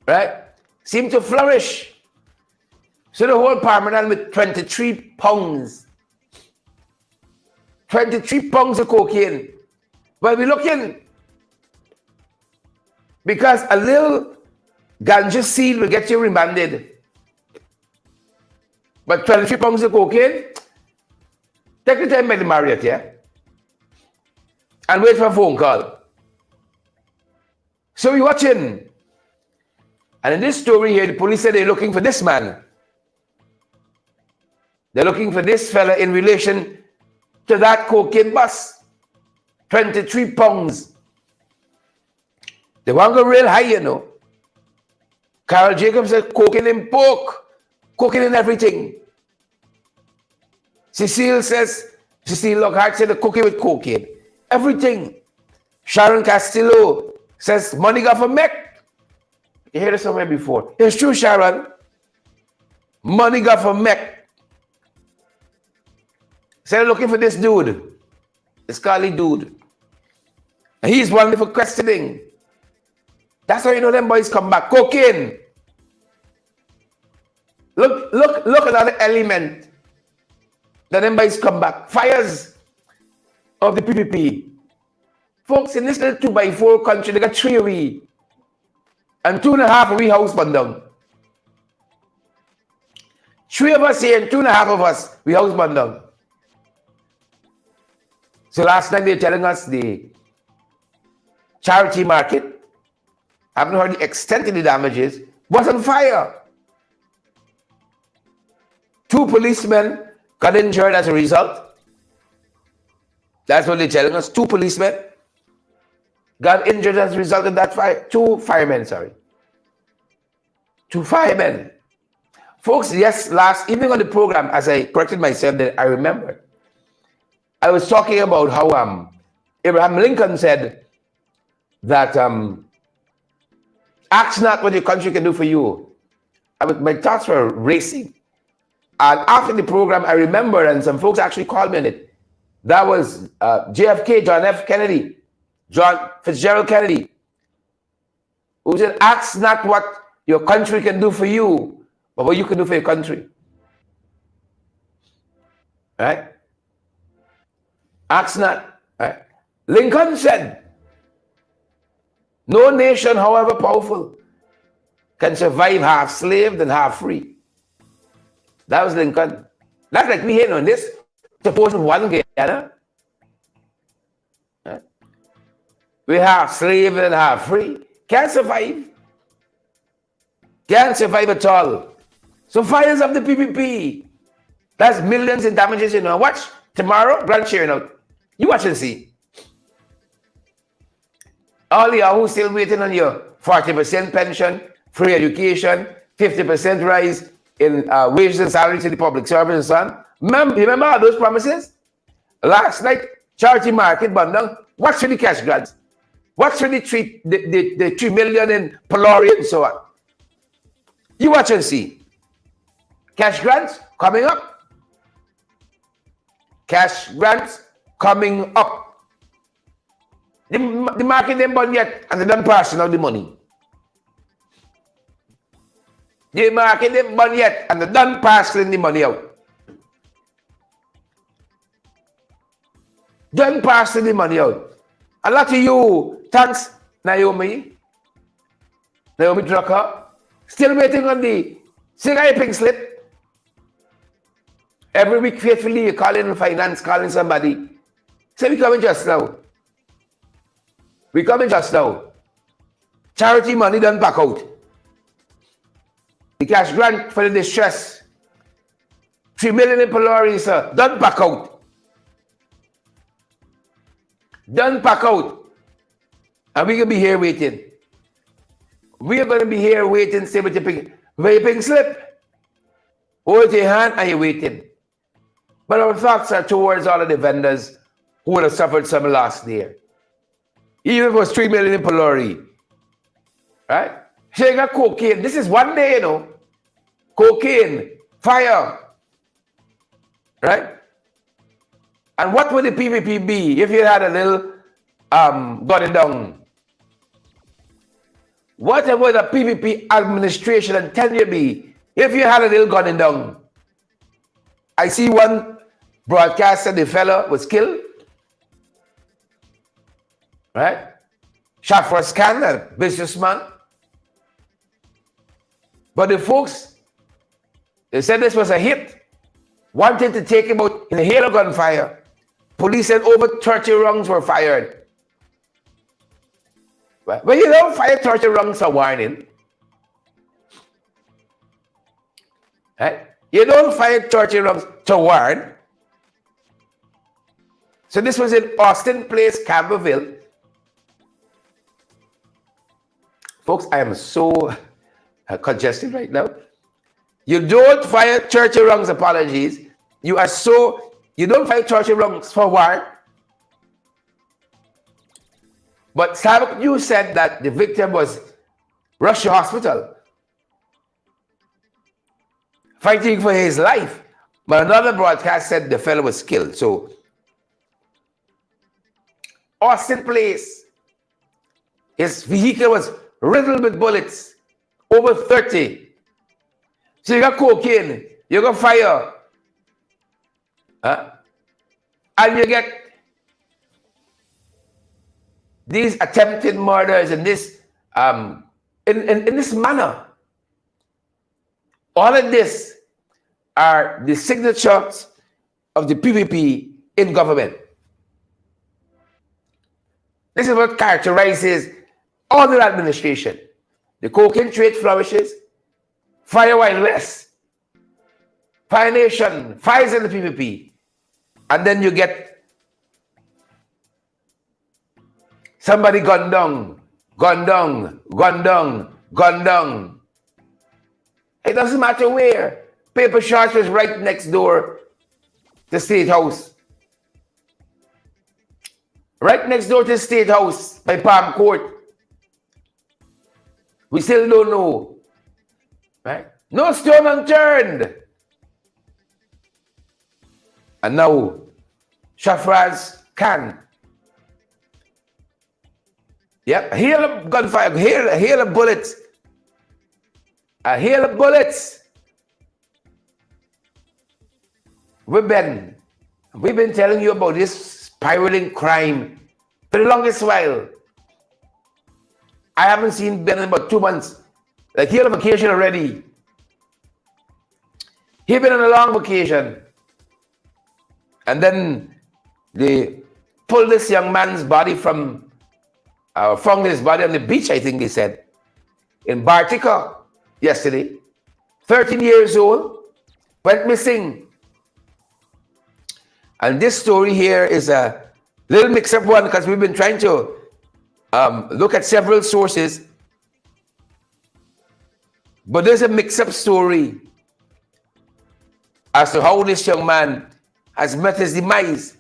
Speaker 1: Right? Seem to flourish. So the whole permanent with 23 pounds. 23 pounds of cocaine. Well, we're looking. Because a little ganja seed will get you remanded. But 23 pounds of cocaine, take the time by the Marriott, yeah? And wait for a phone call. So we're watching. And in this story here, the police said they're looking for this man. They're looking for this fella in relation to that cocaine bus. 23 pounds. They want to go real high, you know. Carol Jacobs said cocaine in pork. Cocaine in everything. Cecile Lockhart said the cookie with cocaine. Everything. Sharon Castillo says money got for Mec. You heard it somewhere before. It's true, Sharon. Money got for Mec. Said looking for this dude. This Carly dude. And he's one for questioning. That's how you know them boys come back. Cocaine. Look at that element. That them boys come back. Fires of the PPP. Folks, in this little 2x4 country, they got 3 of we. And 2.5 of we house burned down. 3 of us here and 2.5 of us, we house burned down. So last night they were telling us the charity market, I haven't heard the extent of the damages, was on fire. 2 policemen got injured as a result. That's what they're telling us. 2 policemen got injured as a result of that fire. 2 firemen, sorry. 2 firemen. Folks, yes, last evening on the program, as I corrected myself, that I remembered, I was talking about how Abraham Lincoln said that ask not what your country can do for you, my thoughts were racing. And after the program, I remember, and some folks actually called me on it. That was JFK, John F. Kennedy, John Fitzgerald Kennedy, who said, ask not what your country can do for you, but what you can do for your country. Right? Ask not. Right? Lincoln said, no nation, however powerful, can survive half slave and half free. That was Lincoln. That's like we here on this. Suppose one Guyana. Right? We have slave and half free. Can't survive. Can't survive at all. So fires of the PPP. That's millions in damages, you know. Watch tomorrow, grand sharing out. You watch and see. All y'all who still waiting on your 40% pension, free education, 50% rise in wages and salaries in the public service and so on. Remember all those promises? Last night, charity market burned down. What's for the cash grants? What's for the 3 million in Pelori and so on? You watch and see. Cash grants coming up. Cash grants coming up. The market them burned yet, and they done passing out the money. The market them burned yet, and they done passing the money out. Done passing the money out. A lot of you, thanks Naomi Drucker, still waiting on the cigarette pink slip. Every week, faithfully, you call in finance, calling somebody. Say, we coming just now. We coming just now. Charity money done back out. The cash grant for the distress. 3 million in Pelori, sir. Done back out. Done back out. And we're going to be here waiting. We are going to be here waiting, say with your pink slip. Hold your hand and you're waiting. But our thoughts are towards all of the vendors who would have suffered some loss there. Even if it was 3 million in Pelori. Right? So you got cocaine. This is one day, you know. Cocaine, fire. Right? And what would the PPP be if you had a little gunning down? What would the PPP administration and tenure be if you had a little gunning down? I see one broadcast said the fellow was killed. Right? Shot for a scandal, businessman. But the folks, they said this was a hit, wanted to take him out in a hail of gunfire. Police said over 30 rounds were fired. But you don't fire 30 rounds for warning. Right? You don't fire 30 rounds to warn. So this was in Austin Place, Campbellville. Folks, I am so congested right now. You don't fire 30 rounds, apologies. You don't fire 30 rounds for warrant. But Sabbath News said that the victim was rushed to hospital, fighting for his life. But another broadcast said the fellow was killed. So, Austin Place, his vehicle was riddled with bullets, over 30. So you got cocaine, you got fire, and you get these attempted murders in this in this manner. All of this are the signatures of the PPP in government. This is what characterizes all the administration. The cocaine trade flourishes, fire while less, Fire Nation, fires in the PPP, and then you get somebody gunned down, gunned down, gunned down, gunned down. It doesn't matter where. Paper Shots was right next door to State House. Right next door to State House by Palm Court. We still don't know. Right? No stone unturned. And now, Shafraz Khan. Yep, hail of gunfire, hail of bullets. A hail of bullets. We've been telling you about this spiraling crime for the longest while. I haven't seen Ben in about 2 months. Like, he on a vacation already. He been on a long vacation. And then they pulled this young man's body from, found his body on the beach, I think they said, in Bartica yesterday. 13 years old, went missing. And this story here is a little mix-up one because we've been trying to look at several sources. But there's a mix-up story as to how this young man has met his demise.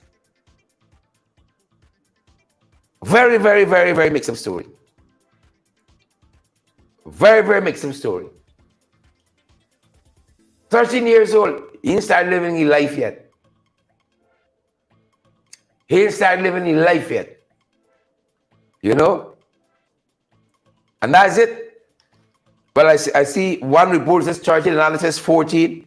Speaker 1: Very, very, very, very mixed-up story. Very, very mixed-up story. 13 years old, he ain't started living his life yet. He ain't started living his life yet. You know? And that's it. Well, I see one report says 13, another says 14.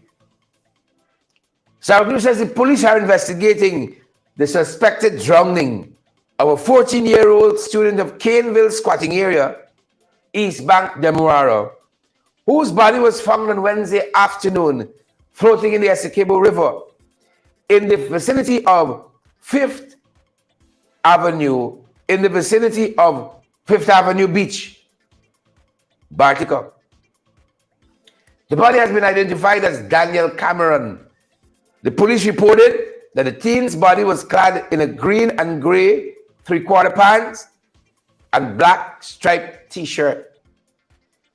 Speaker 1: South News says the police are investigating the suspected drowning of a 14-year-old student of Caneville squatting area, East Bank, Demerara, whose body was found on Wednesday afternoon floating in the Essequibo River in the vicinity of Fifth Avenue Beach, Bartica. The body has been identified as Daniel Cameron. The police reported that the teen's body was clad in a green and gray 3/4 pants and black striped t-shirt.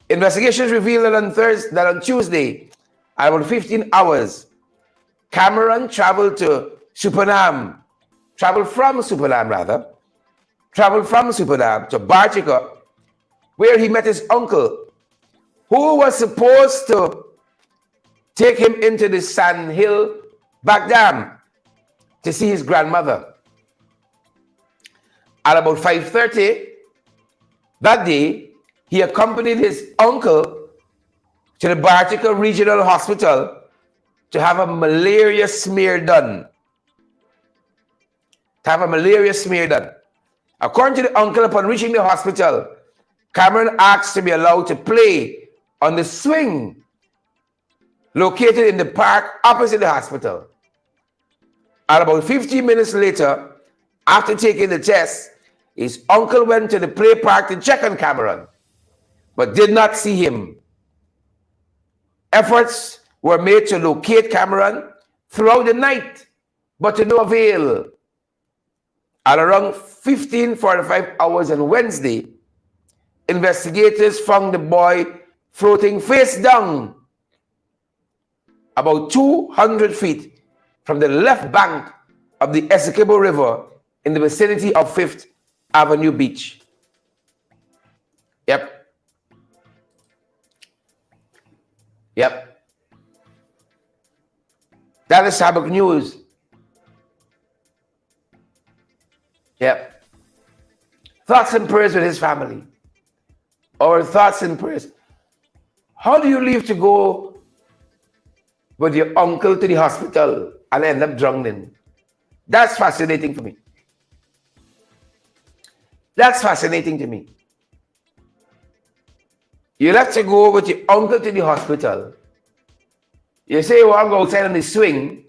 Speaker 1: Investigations revealed that on Tuesday, at about 15 hours, Cameron traveled from Supernam to Bartica, where he met his uncle, who was supposed to take him into the Sand Hill back dam to see his grandmother. At about 5:30 that day, he accompanied his uncle to the Bartica Regional Hospital to have a malaria smear done. According to the uncle, upon reaching the hospital, Cameron asked to be allowed to play on the swing located in the park opposite the hospital. At about 15 minutes later, after taking the test, his uncle went to the play park to check on Cameron, but did not see him. Efforts were made to locate Cameron throughout the night, but to no avail. At around 15:45 hours on Wednesday, investigators found the boy floating face down about 200 feet from the left bank of the Essequibo River in the vicinity of Fifth Avenue Beach. Yep. That is Sabbath news. Yep. Thoughts and prayers with his family. Or thoughts and prayers. How do you leave to go with your uncle to the hospital and end up drowning? That's fascinating for me. That's fascinating to me. You have to go with your uncle to the hospital. You say you want to go outside on the swing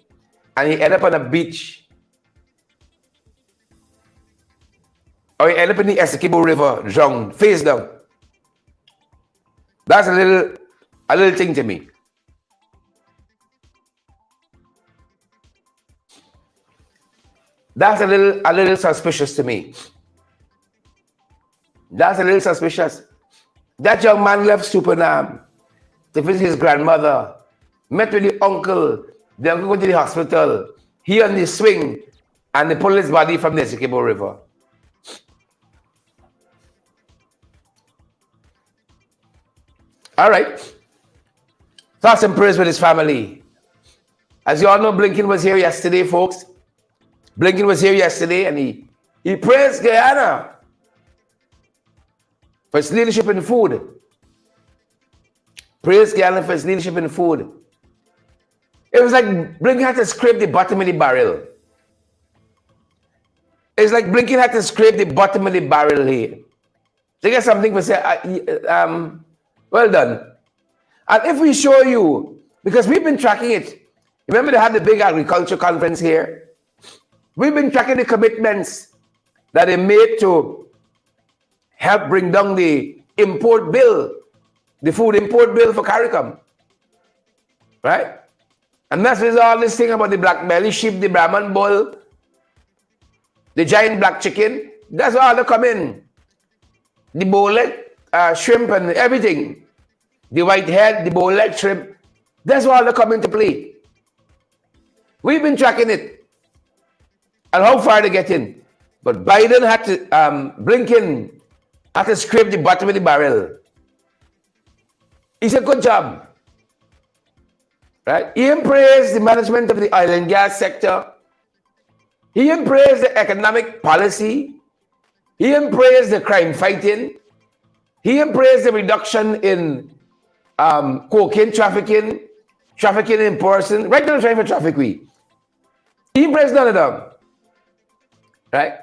Speaker 1: and you end up on a beach. Or you end up in the Essequibo River, drowned, face down. That's a little thing to me. That's a little suspicious to me. That's a little suspicious. That young man left Supernam to visit his grandmother, met with the uncle, the uncle went to the hospital, he on the swing, and they pulled his body from the Essequibo River. All right. Thoughts and prayers with his family. As you all know, Blinken was here yesterday, folks. Blinken was here yesterday, and he praised Guyana for its leadership in food. Praised Guyana for its leadership in food. It was like Blinken had to scrape the bottom of the barrel. It's like Blinken had to scrape the bottom of the barrel here. They get something to say, well done. And if we show you, because we've been tracking it, remember they had the big agriculture conference here? We've been tracking the commitments that they made to help bring down the import bill, the food import bill for CARICOM. Right? And that's all this thing about the black belly sheep, the Brahman bull, the giant black chicken. That's all that come in. The bow leg, shrimp and everything. The white head, the bow leg shrimp. That's all that come into play. We've been tracking it. And how far they get in. But Biden had to, Blinken had to scrape the bottom of the barrel. He said, good job. Right? He praised the management of the oil and gas sector. He praised the economic policy. He praised the crime fighting. He praised the reduction in cocaine trafficking, trafficking in person, right now trying for traffic we. He praised none of them. Right?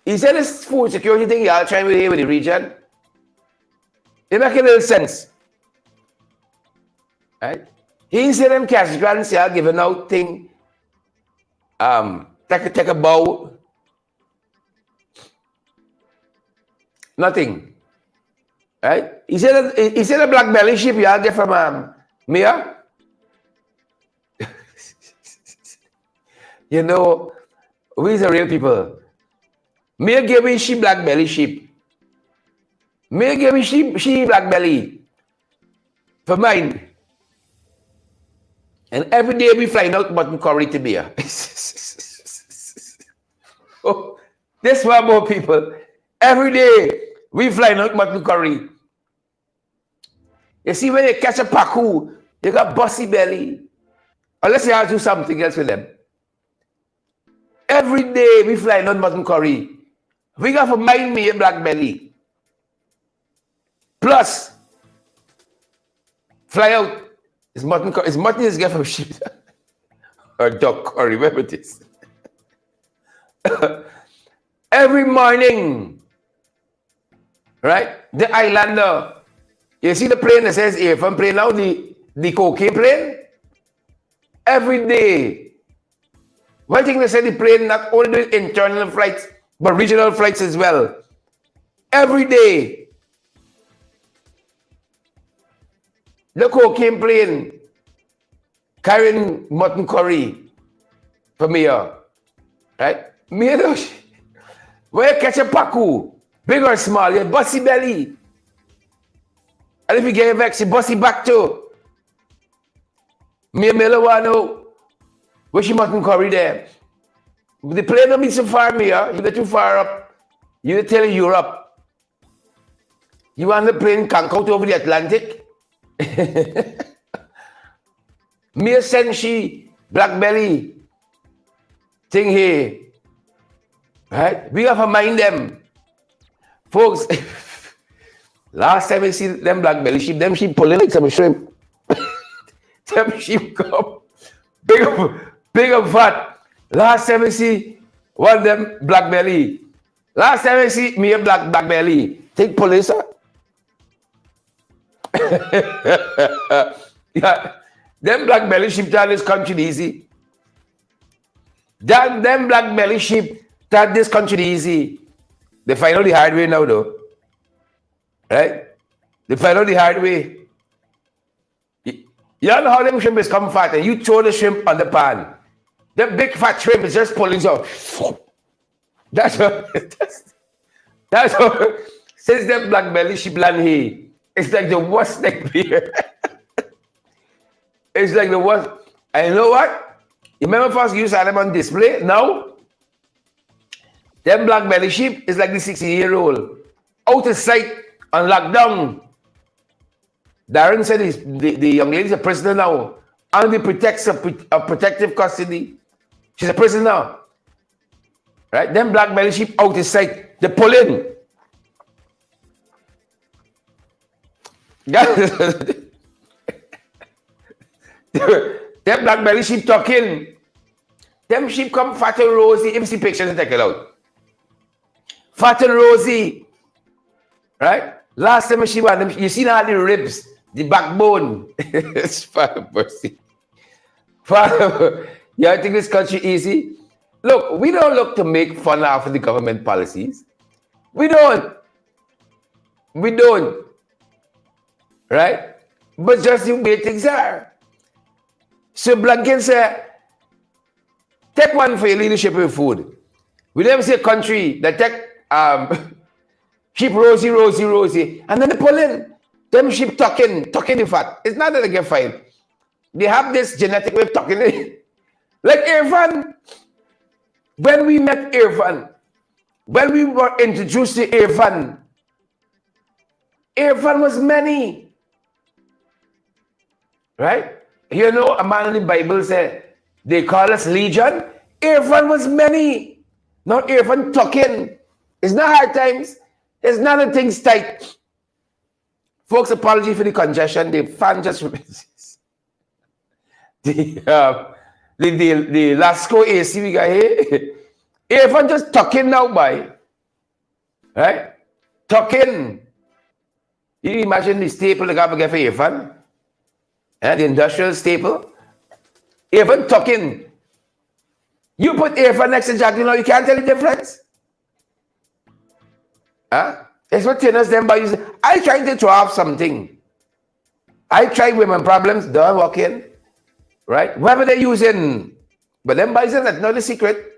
Speaker 1: He said this food security thing y'all trying with here with the region. It make a little sense. Right? He said them cash grants y'all giving out thing. Take a bow. Nothing. Right? He said a black belly sheep y'all get from Mia. You know, we the real people. Mia gave me she black belly sheep. Mia gave me she black belly for mine. And every day we flying out mutton curry to Mia. Oh, this one more people. Every day we flying out mutton curry. You see, when you catch a pacu, you got bossy belly. Unless you have to do something else with them. Every day we flying out mutton curry. We got to mind me a black belly. Plus, fly out. It's mutton curry. It's mutton is get from sheep. Or duck curry, remember it is. Every morning, right? The islander, you see the plane that says here from plane now, the cocaine plane. Every day. One thing they say the plane not only doing internal flights, but regional flights as well. Every day. The cocaine plane carrying mutton curry for me, right? Me, where you catch a pacu, big or small, you bossy belly. And if you get vexed, you bossy back too. Me and Miller want to know where she mutton curry there. The plane don't be so far, me, you get too far up. You tell Europe. You want the plane can't out over the Atlantic? Me send she black belly thing here. Right? We have to mind them. Folks, last time I see them black belly sheep, them sheep pulling like some shrimp. Them sheep come big up fat. Last time I see one of them black belly. Last time I see me a black belly. Take police. Yeah, them black belly sheep tell this country easy. Them black belly sheep tell this country easy. They find out the hard way now, though. Right? They find out the hard way. You know how them shrimp is come fat and you throw the shrimp on the pan. The big fat shrimp is just pulling so. That's how since them black belly sheep land here. It's like the worst neck beer. It's like the worst. And you know what? You remember first you saw them on display? Now, them black belly sheep is like the 60-year-old. Out of sight on lockdown. Darren said the young lady's a prisoner now. Under the protective custody. She's a prisoner now. Right? Them black belly sheep out of sight. They pull in. Them black belly sheep talking. Them sheep come fat and rosy. If you see pictures, take it out. Fat and rosy. Right? Last time she went, you see all the ribs, the backbone. It's fat mercy. You think this country easy? Look, we don't look to make fun out of the government policies. We don't. We don't. Right? But just the way things are. So Blanken said, take one for your leadership with food. We never see a country that take sheep rosy, and then they pull in. Them sheep talking the fat. It's not that they get fined. They have this genetic way of talking in. Like Irfan. When we met Irfan, when we were introduced to Irfan was many. Right? You know, a man in the Bible said, they call us legion. Irfan was many. Not Irfan talking. It's not hard times. It's not the things tight. Folks, apology for the congestion. The fan just the Lasco AC we got here. Irfan just talking now, by. Right? Talking. You imagine the staple the government get for Irfan? The industrial staple. Irfan talking. You put Irfan next to Jack, you know, you can't tell the difference. Huh? It's what tenors them by using. I trying to throw off something. I try women problems, don't walk in. Right? Whatever they're using. But them by using that's not the secret.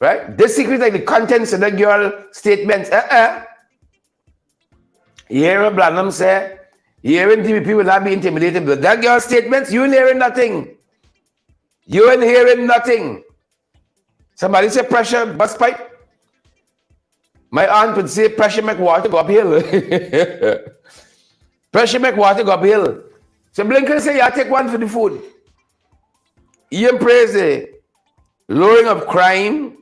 Speaker 1: Right? The secret like the contents of the girl statements. You hear what Blanham say? You hearing TVP will not be intimidated. But that girl statements, you ain't hearing nothing. You ain't hearing nothing. Somebody say pressure, bus pipe. My aunt would say pressure make water go uphill. Pressure make water go uphill. So Blinken say, yeah, take one for the food. He praise the lowering of crime,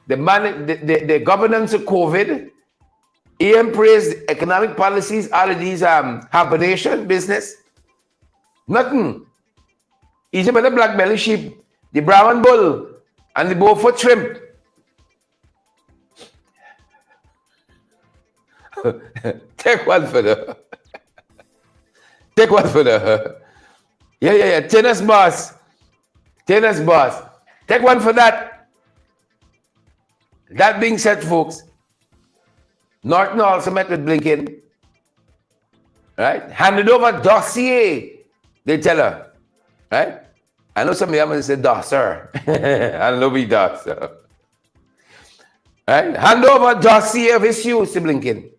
Speaker 1: the governance of COVID. He praise the economic policies, all of these hibernation business. Nothing. He's about the black belly sheep, the brown bull, and the Beaufort shrimp. Take one for the. Take one for the. Yeah. Tennis boss. Tennis boss. Take one for that. That being said, folks, Norton also met with Blinken. Right? Handed over dossier. They tell her. Right? I know some of them say dosser. I don't know we dosser. Right? Hand over dossier of issues to Blinken.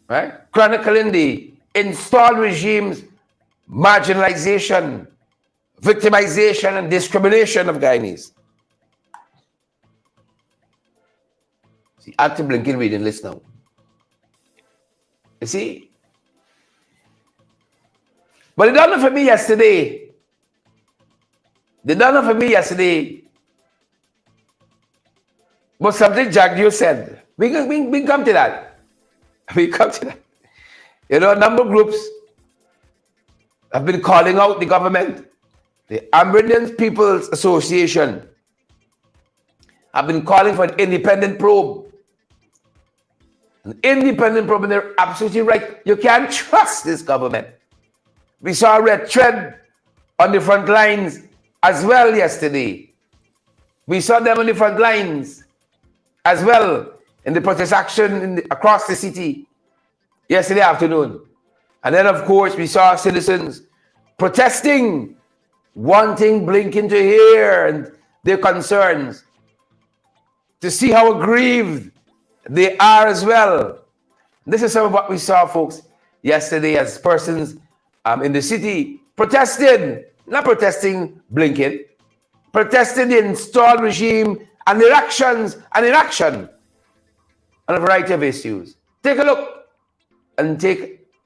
Speaker 1: Right? Chronicling the installed regime's marginalization, victimization, and discrimination of Guyanese. See, active Blinken reading list now. You see? But they done it for me yesterday. They done it for me yesterday. But something Jack Dew said. We come to that. We come to that. You know, a number of groups have been calling out the government. The Amerindian People's Association have been calling for an independent probe. An independent probe, and they're absolutely right. You can't trust this government. We saw Red Thread on the front lines as well yesterday. We saw them on the front lines as well in the protest action across the city yesterday afternoon. And then, of course, we saw citizens protesting, wanting Blinken to hear and their concerns, to see how aggrieved they are as well. This is some of what we saw, folks, yesterday as persons in the city protested, not protesting Blinken, protesting the installed regime and their actions and inaction on a variety of issues. Take a look and take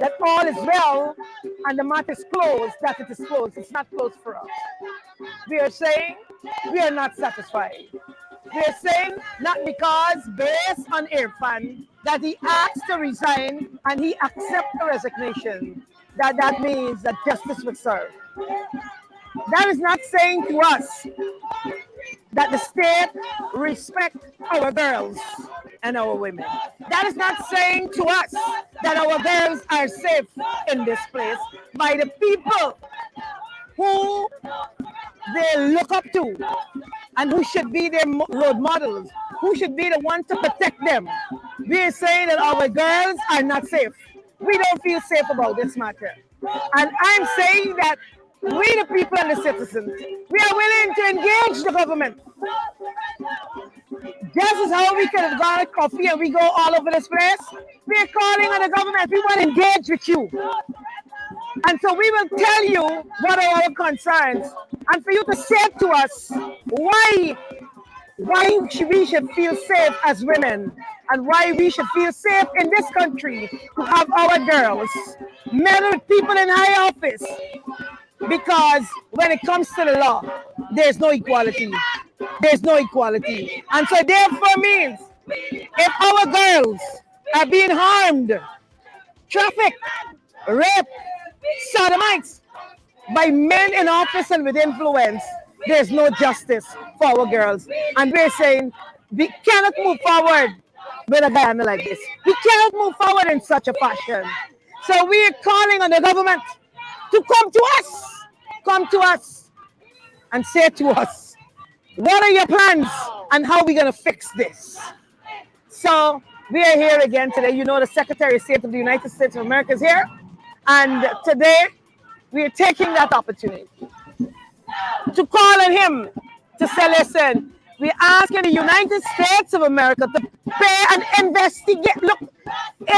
Speaker 2: that all is well and the matter is closed, that it is closed. It's not closed for us. We are saying we are not satisfied. We are saying not because based on Irfan that he asked to resign and he accepts the resignation, that means that justice was served. That is not saying to us that the state respect our girls and our women. That is not saying to us that our girls are safe in this place by the people who they look up to and who should be their role models, who should be the ones to protect them. We are saying that our girls are not safe. We don't feel safe about this matter. And I'm saying that we, the people and the citizens, we are willing to engage the government. Just as how we could have got a coffee and we go all over this place, we are calling on the government. We want to engage with you. And so we will tell you what are our concerns. And for you to say to us why we should feel safe as women and why we should feel safe in this country to have our girls, men and people in high office. Because when it comes to the law, there's no equality. There's no equality. And so therefore means if our girls are being harmed, trafficked, raped, sodomites by men in office and with influence, there's no justice for our girls. And we're saying we cannot move forward with a Guyana like this. We cannot move forward in such a fashion. So we're calling on the government to come to us and say to us, what are your plans and how are we going to fix this? So we are here again today. You know, the Secretary of State of the United States of America is here. And today we are taking that opportunity to call on him to say, listen, we're asking the United States of America to pay and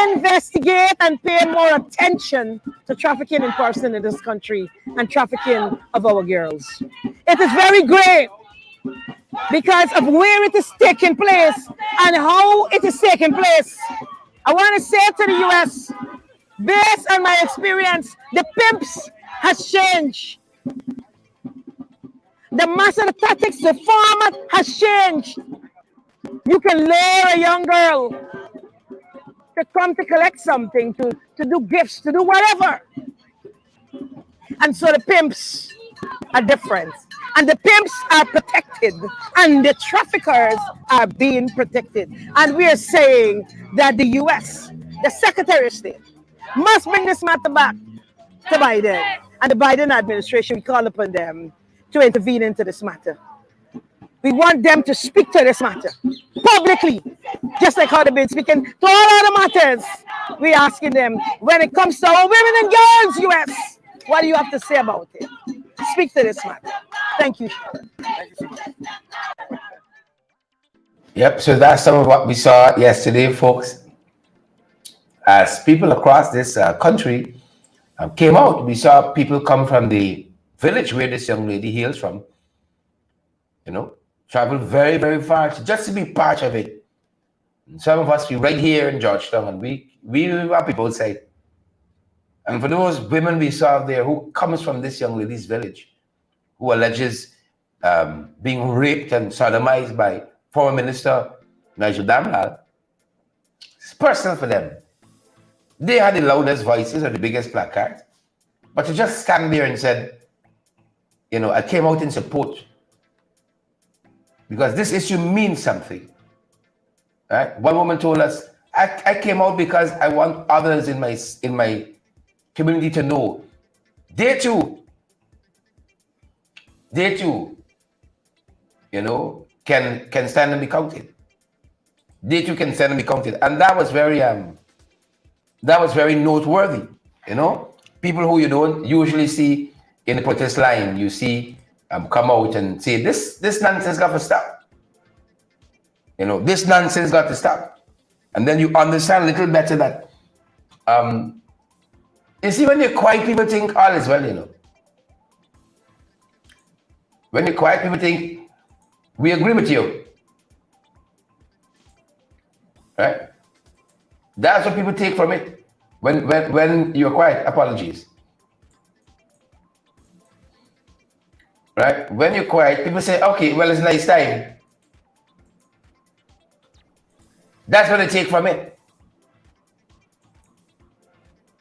Speaker 2: investigate and pay more attention to trafficking in person in this country and trafficking of our girls. It is very grave because of where it is taking place and how it is taking place. I want to say to the U.S., based on my experience, the pimps has changed. The master of tactics, the format has changed. You can lure a young girl to come to collect something, to do gifts, to do whatever. And so the pimps are different. And the pimps are protected. And the traffickers are being protected. And we are saying that the U.S., the Secretary of State, must bring this matter back to Biden. And the Biden administration, we call upon them to intervene into this matter. We want them to speak to this matter publicly, just like how they've been speaking to all other matters. We're asking them, when it comes to our women and girls, U.S., what do you have to say about it? Speak to this matter. Thank you, Sharon. Thank you so much.
Speaker 1: Yep, so that's some of what we saw yesterday, folks. As people across this country came out, we saw people come from the village where this young lady hails from, travel very, very far just to be part of it. And some of us, we right here in Georgetown, and we are people outside. And for those women we saw there who comes from this young lady's village, who alleges being raped and sodomized by former Minister Nigel Damlal, it's personal for them. They had the loudest voices or the biggest placards, but to just stand there and said, I came out in support because this issue means something. Right? One woman told us, I came out because I want others in my community to know they too, can stand and be counted. They too can stand and be counted. And that was very noteworthy. People who you don't usually see in the protest line, you see come out and say, this nonsense got to stop. This nonsense got to stop. And then you understand a little better that, you see, when you're quiet, people think all is well, When you're quiet, people think, we agree with you. Right? That's what people take from it. When you're quiet, apologies. Right? When you're quiet, people say, okay, well, it's nice time. That's what they take from it.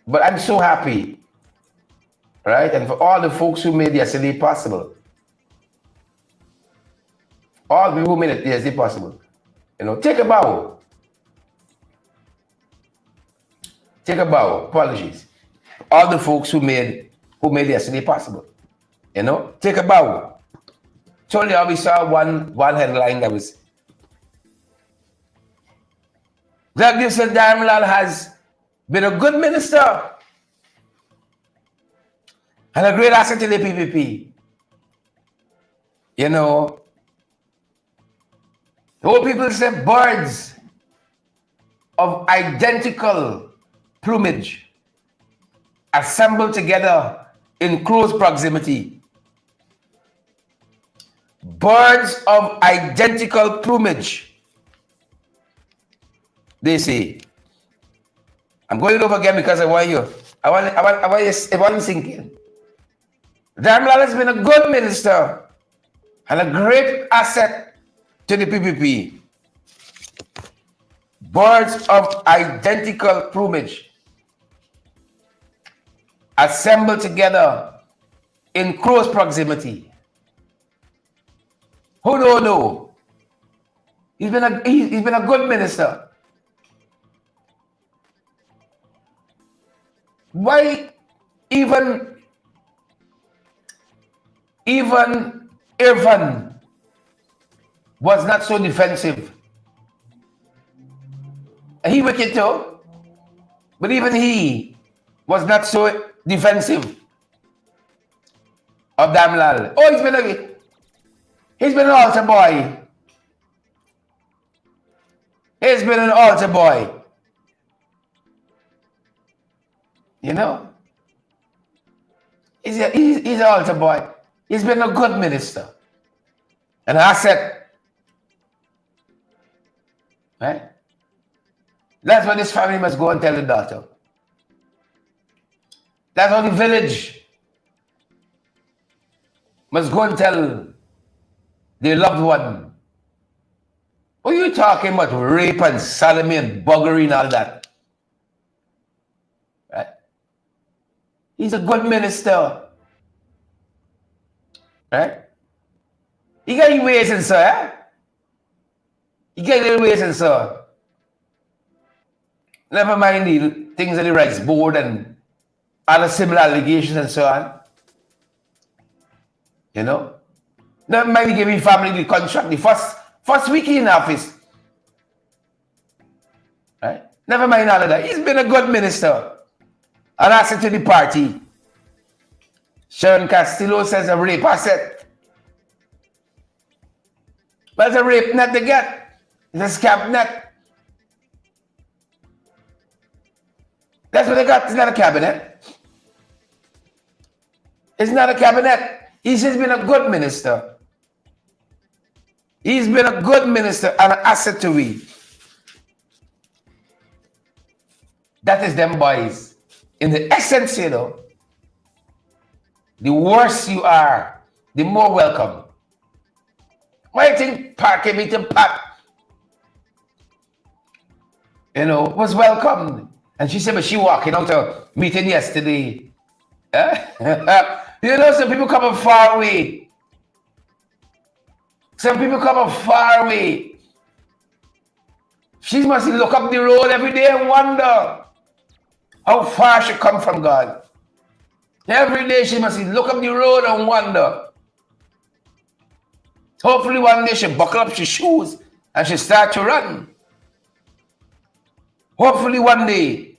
Speaker 1: But I'm so happy, right? And for all the folks who made yesterday possible. All the people who made it yesterday possible. Take a bow. Take a bow. Apologies. All the folks who made yesterday possible. Take a bow. Told you we saw one headline that was Douglas Damlal has been a good minister and a great asset to the PPP. Old people say birds of identical plumage assemble together in close proximity. Birds of identical plumage, they say. I'm going over again because I want you to sink in. Damlal has been a good minister and a great asset to the PPP. Birds of identical plumage assemble together in close proximity. Who don't know? He's been a good minister. Why even Irfan was not so defensive? He wicked too, but even he was not so defensive of Damlal. Oh, he's been an altar boy. He's been an altar boy. He's an altar boy. He's been a good minister. An asset. Right? That's what this family must go and tell the daughter. That's what the village must go and tell their loved one. What are you talking about? Rape and sodomy and buggery and all that. Right? He's a good minister. Right? He got his ways and so, eh? He got his ways and so. Never mind the things on the rights board and other similar allegations and so on. Never mind giving family the contract the first week in office. Right? Never mind all of that. He's been a good minister. An asset to the party. Sharon Castillo says a rape asset. But it's a rape net they get. It's a scam net. That's what they got. It's not a cabinet. It's not a cabinet. He's just been a good minister. He's been a good minister and an asset to we. That is them boys. In the essence, the worse you are, the more welcome. Why do you think Parker meeting Pat, was welcomed? And she said, but she walking out to meeting yesterday. Some people come from far away. Some people come from far away. She must look up the road every day and wonder how far she come from God. Every day she must look up the road and wonder. Hopefully one day she buckle up her shoes and she start to run. Hopefully one day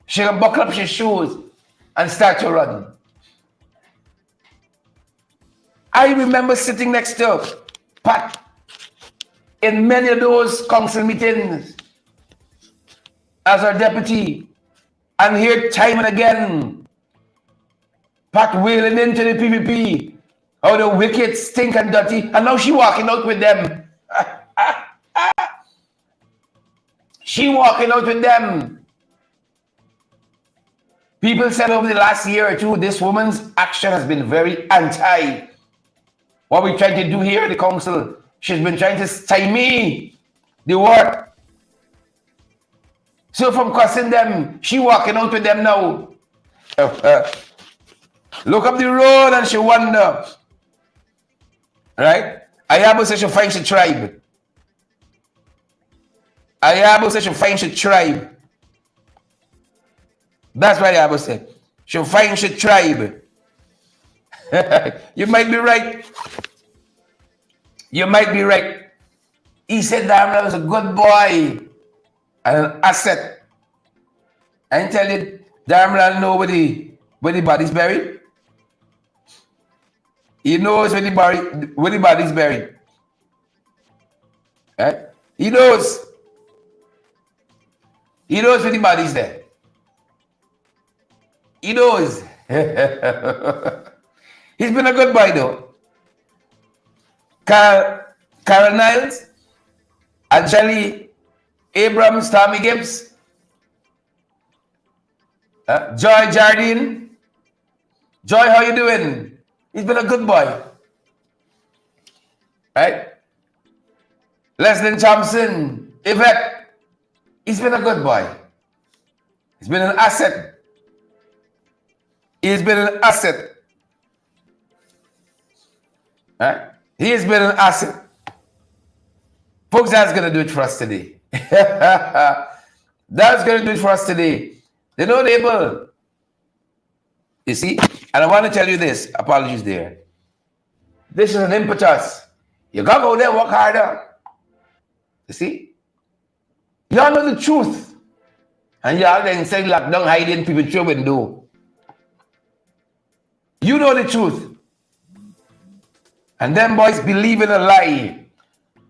Speaker 1: she can buckle up her shoes and start to run. I remember sitting next to Pat in many of those council meetings as our deputy and hear time and again Pat wailing into the PPP, how the wicked stink and dirty, and now she walking out with them. She walking out with them. People said over the last year or two, this woman's action has been very anti what we're trying to do here at the council. She's been trying to stymie the work. So from cussing them, she walking out with them now. Look up the road and she wonder. Right? Ayabo says she finds the tribe. Ayabo says she finds the tribe. That's what Ayabo said. She finds the tribe. You might be right. You might be right. He said Darmla was a good boy and an asset. I tell you, Darmla know where the body's buried. He knows where the body's buried. Right? He knows. He knows where the body's there. He knows. He's been a good boy though. Carol Niles, Angeli Abrams, Tommy Gibbs, Joy Jardine. Joy, how you doing? He's been a good boy. Right? Leslie Thompson, Yvette. He's been a good boy. He's been an asset. He's been an asset. Right? He has been an asset. Folks, that's going to do it for us today. That's going to do it for us today. They're not able. You see? And I want to tell you this. Apologies there. This is an impetus. You got to go there, work harder. You see? Y'all know the truth. And y'all then say lockdown, hiding people through window. You know the truth. And them boys believe in a lie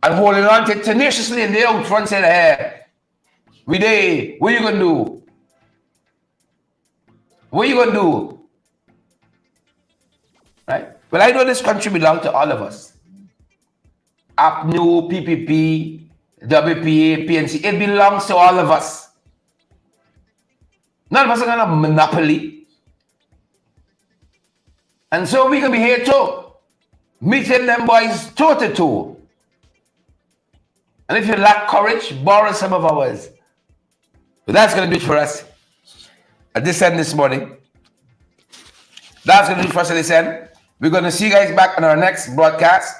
Speaker 1: and holding on to it tenaciously and they out front saying, hey, we there, what you gonna do? What you gonna do? Right? Well, I know this country belongs to all of us. APNU, PPP, WPA, PNC, it belongs to all of us. None of us are gonna have a monopoly. And so we can be here too. Meeting them boys toe to toe. And if you lack courage, borrow some of ours. But that's going to do it for us at this end this morning. That's going to do it for us at this end. We're going to see you guys back on our next broadcast.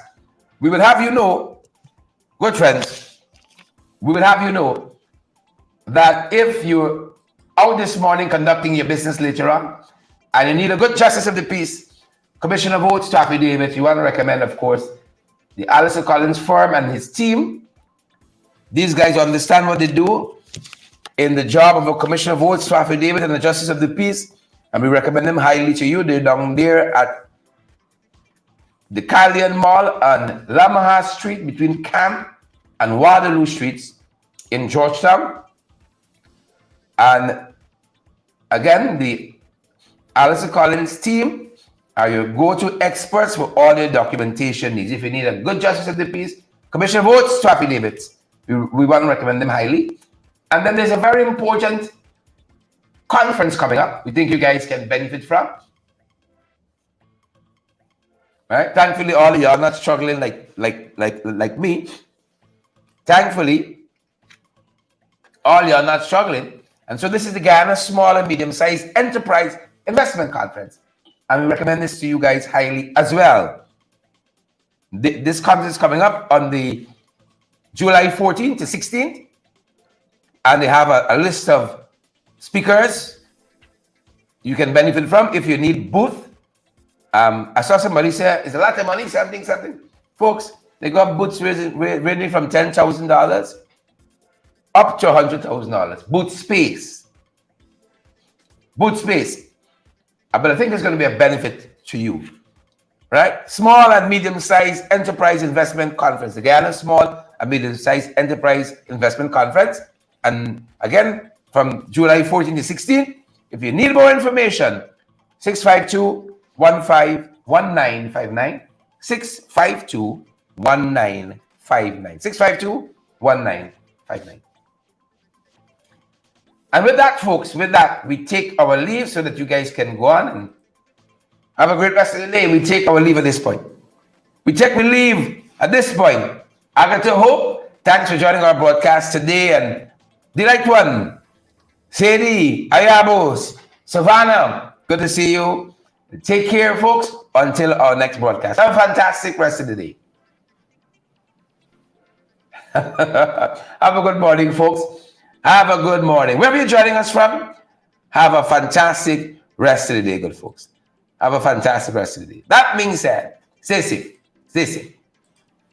Speaker 1: We will have you know, good friends, we will have you know that if you're out this morning conducting your business later on and you need a good justice of the peace, Commissioner of Votes to affidavit, you want to recommend, of course, the Alistair Collins firm and his team. These guys understand what they do in the job of a Commissioner of Votes to affidavit and the Justice of the Peace, and we recommend them highly to you. They're down there at the Callian Mall on Lamaha Street between Camp and Waterloo Streets in Georgetown. And again, the Alistair Collins team are your go-to experts for all your documentation needs. If you need a good justice of the peace, Commissioner of Votes to affidavits, we want to recommend them highly. And then there's a very important conference coming up we think you guys can benefit from. Right? Thankfully, all of you are not struggling like me. Thankfully, all you are not struggling. And so this is the Guyana Small and Medium-Sized Enterprise Investment Conference. And we recommend this to you guys highly as well. This conference is coming up on the July 14th to 16th. And they have a list of speakers you can benefit from if you need booth. I saw somebody say, it's a lot of money, something. Folks, they got booths ranging from $10,000 up to $100,000. Booth space. Booth space. But I think there's going to be a benefit to you. Right? Small and medium-sized enterprise investment conference. The Guyana Small and Medium-Sized Enterprise Investment Conference. And again, from July 14 to 16, if you need more information, 652-151959, 652-1959, 652-1959. And with that, folks, with that, we take our leave so that you guys can go on and have a great rest of the day. We take our leave at this point. We take our leave at this point. Agatha Hope, thanks for joining our broadcast today. And Delight One, Sadie, Ayabos, Savannah, good to see you. Take care, folks, until our next broadcast. Have a fantastic rest of the day. Have a good morning, folks. Have a good morning. Wherever you're joining us from, have a fantastic rest of the day, good folks. Have a fantastic rest of the day. That being said, stay safe. Stay safe.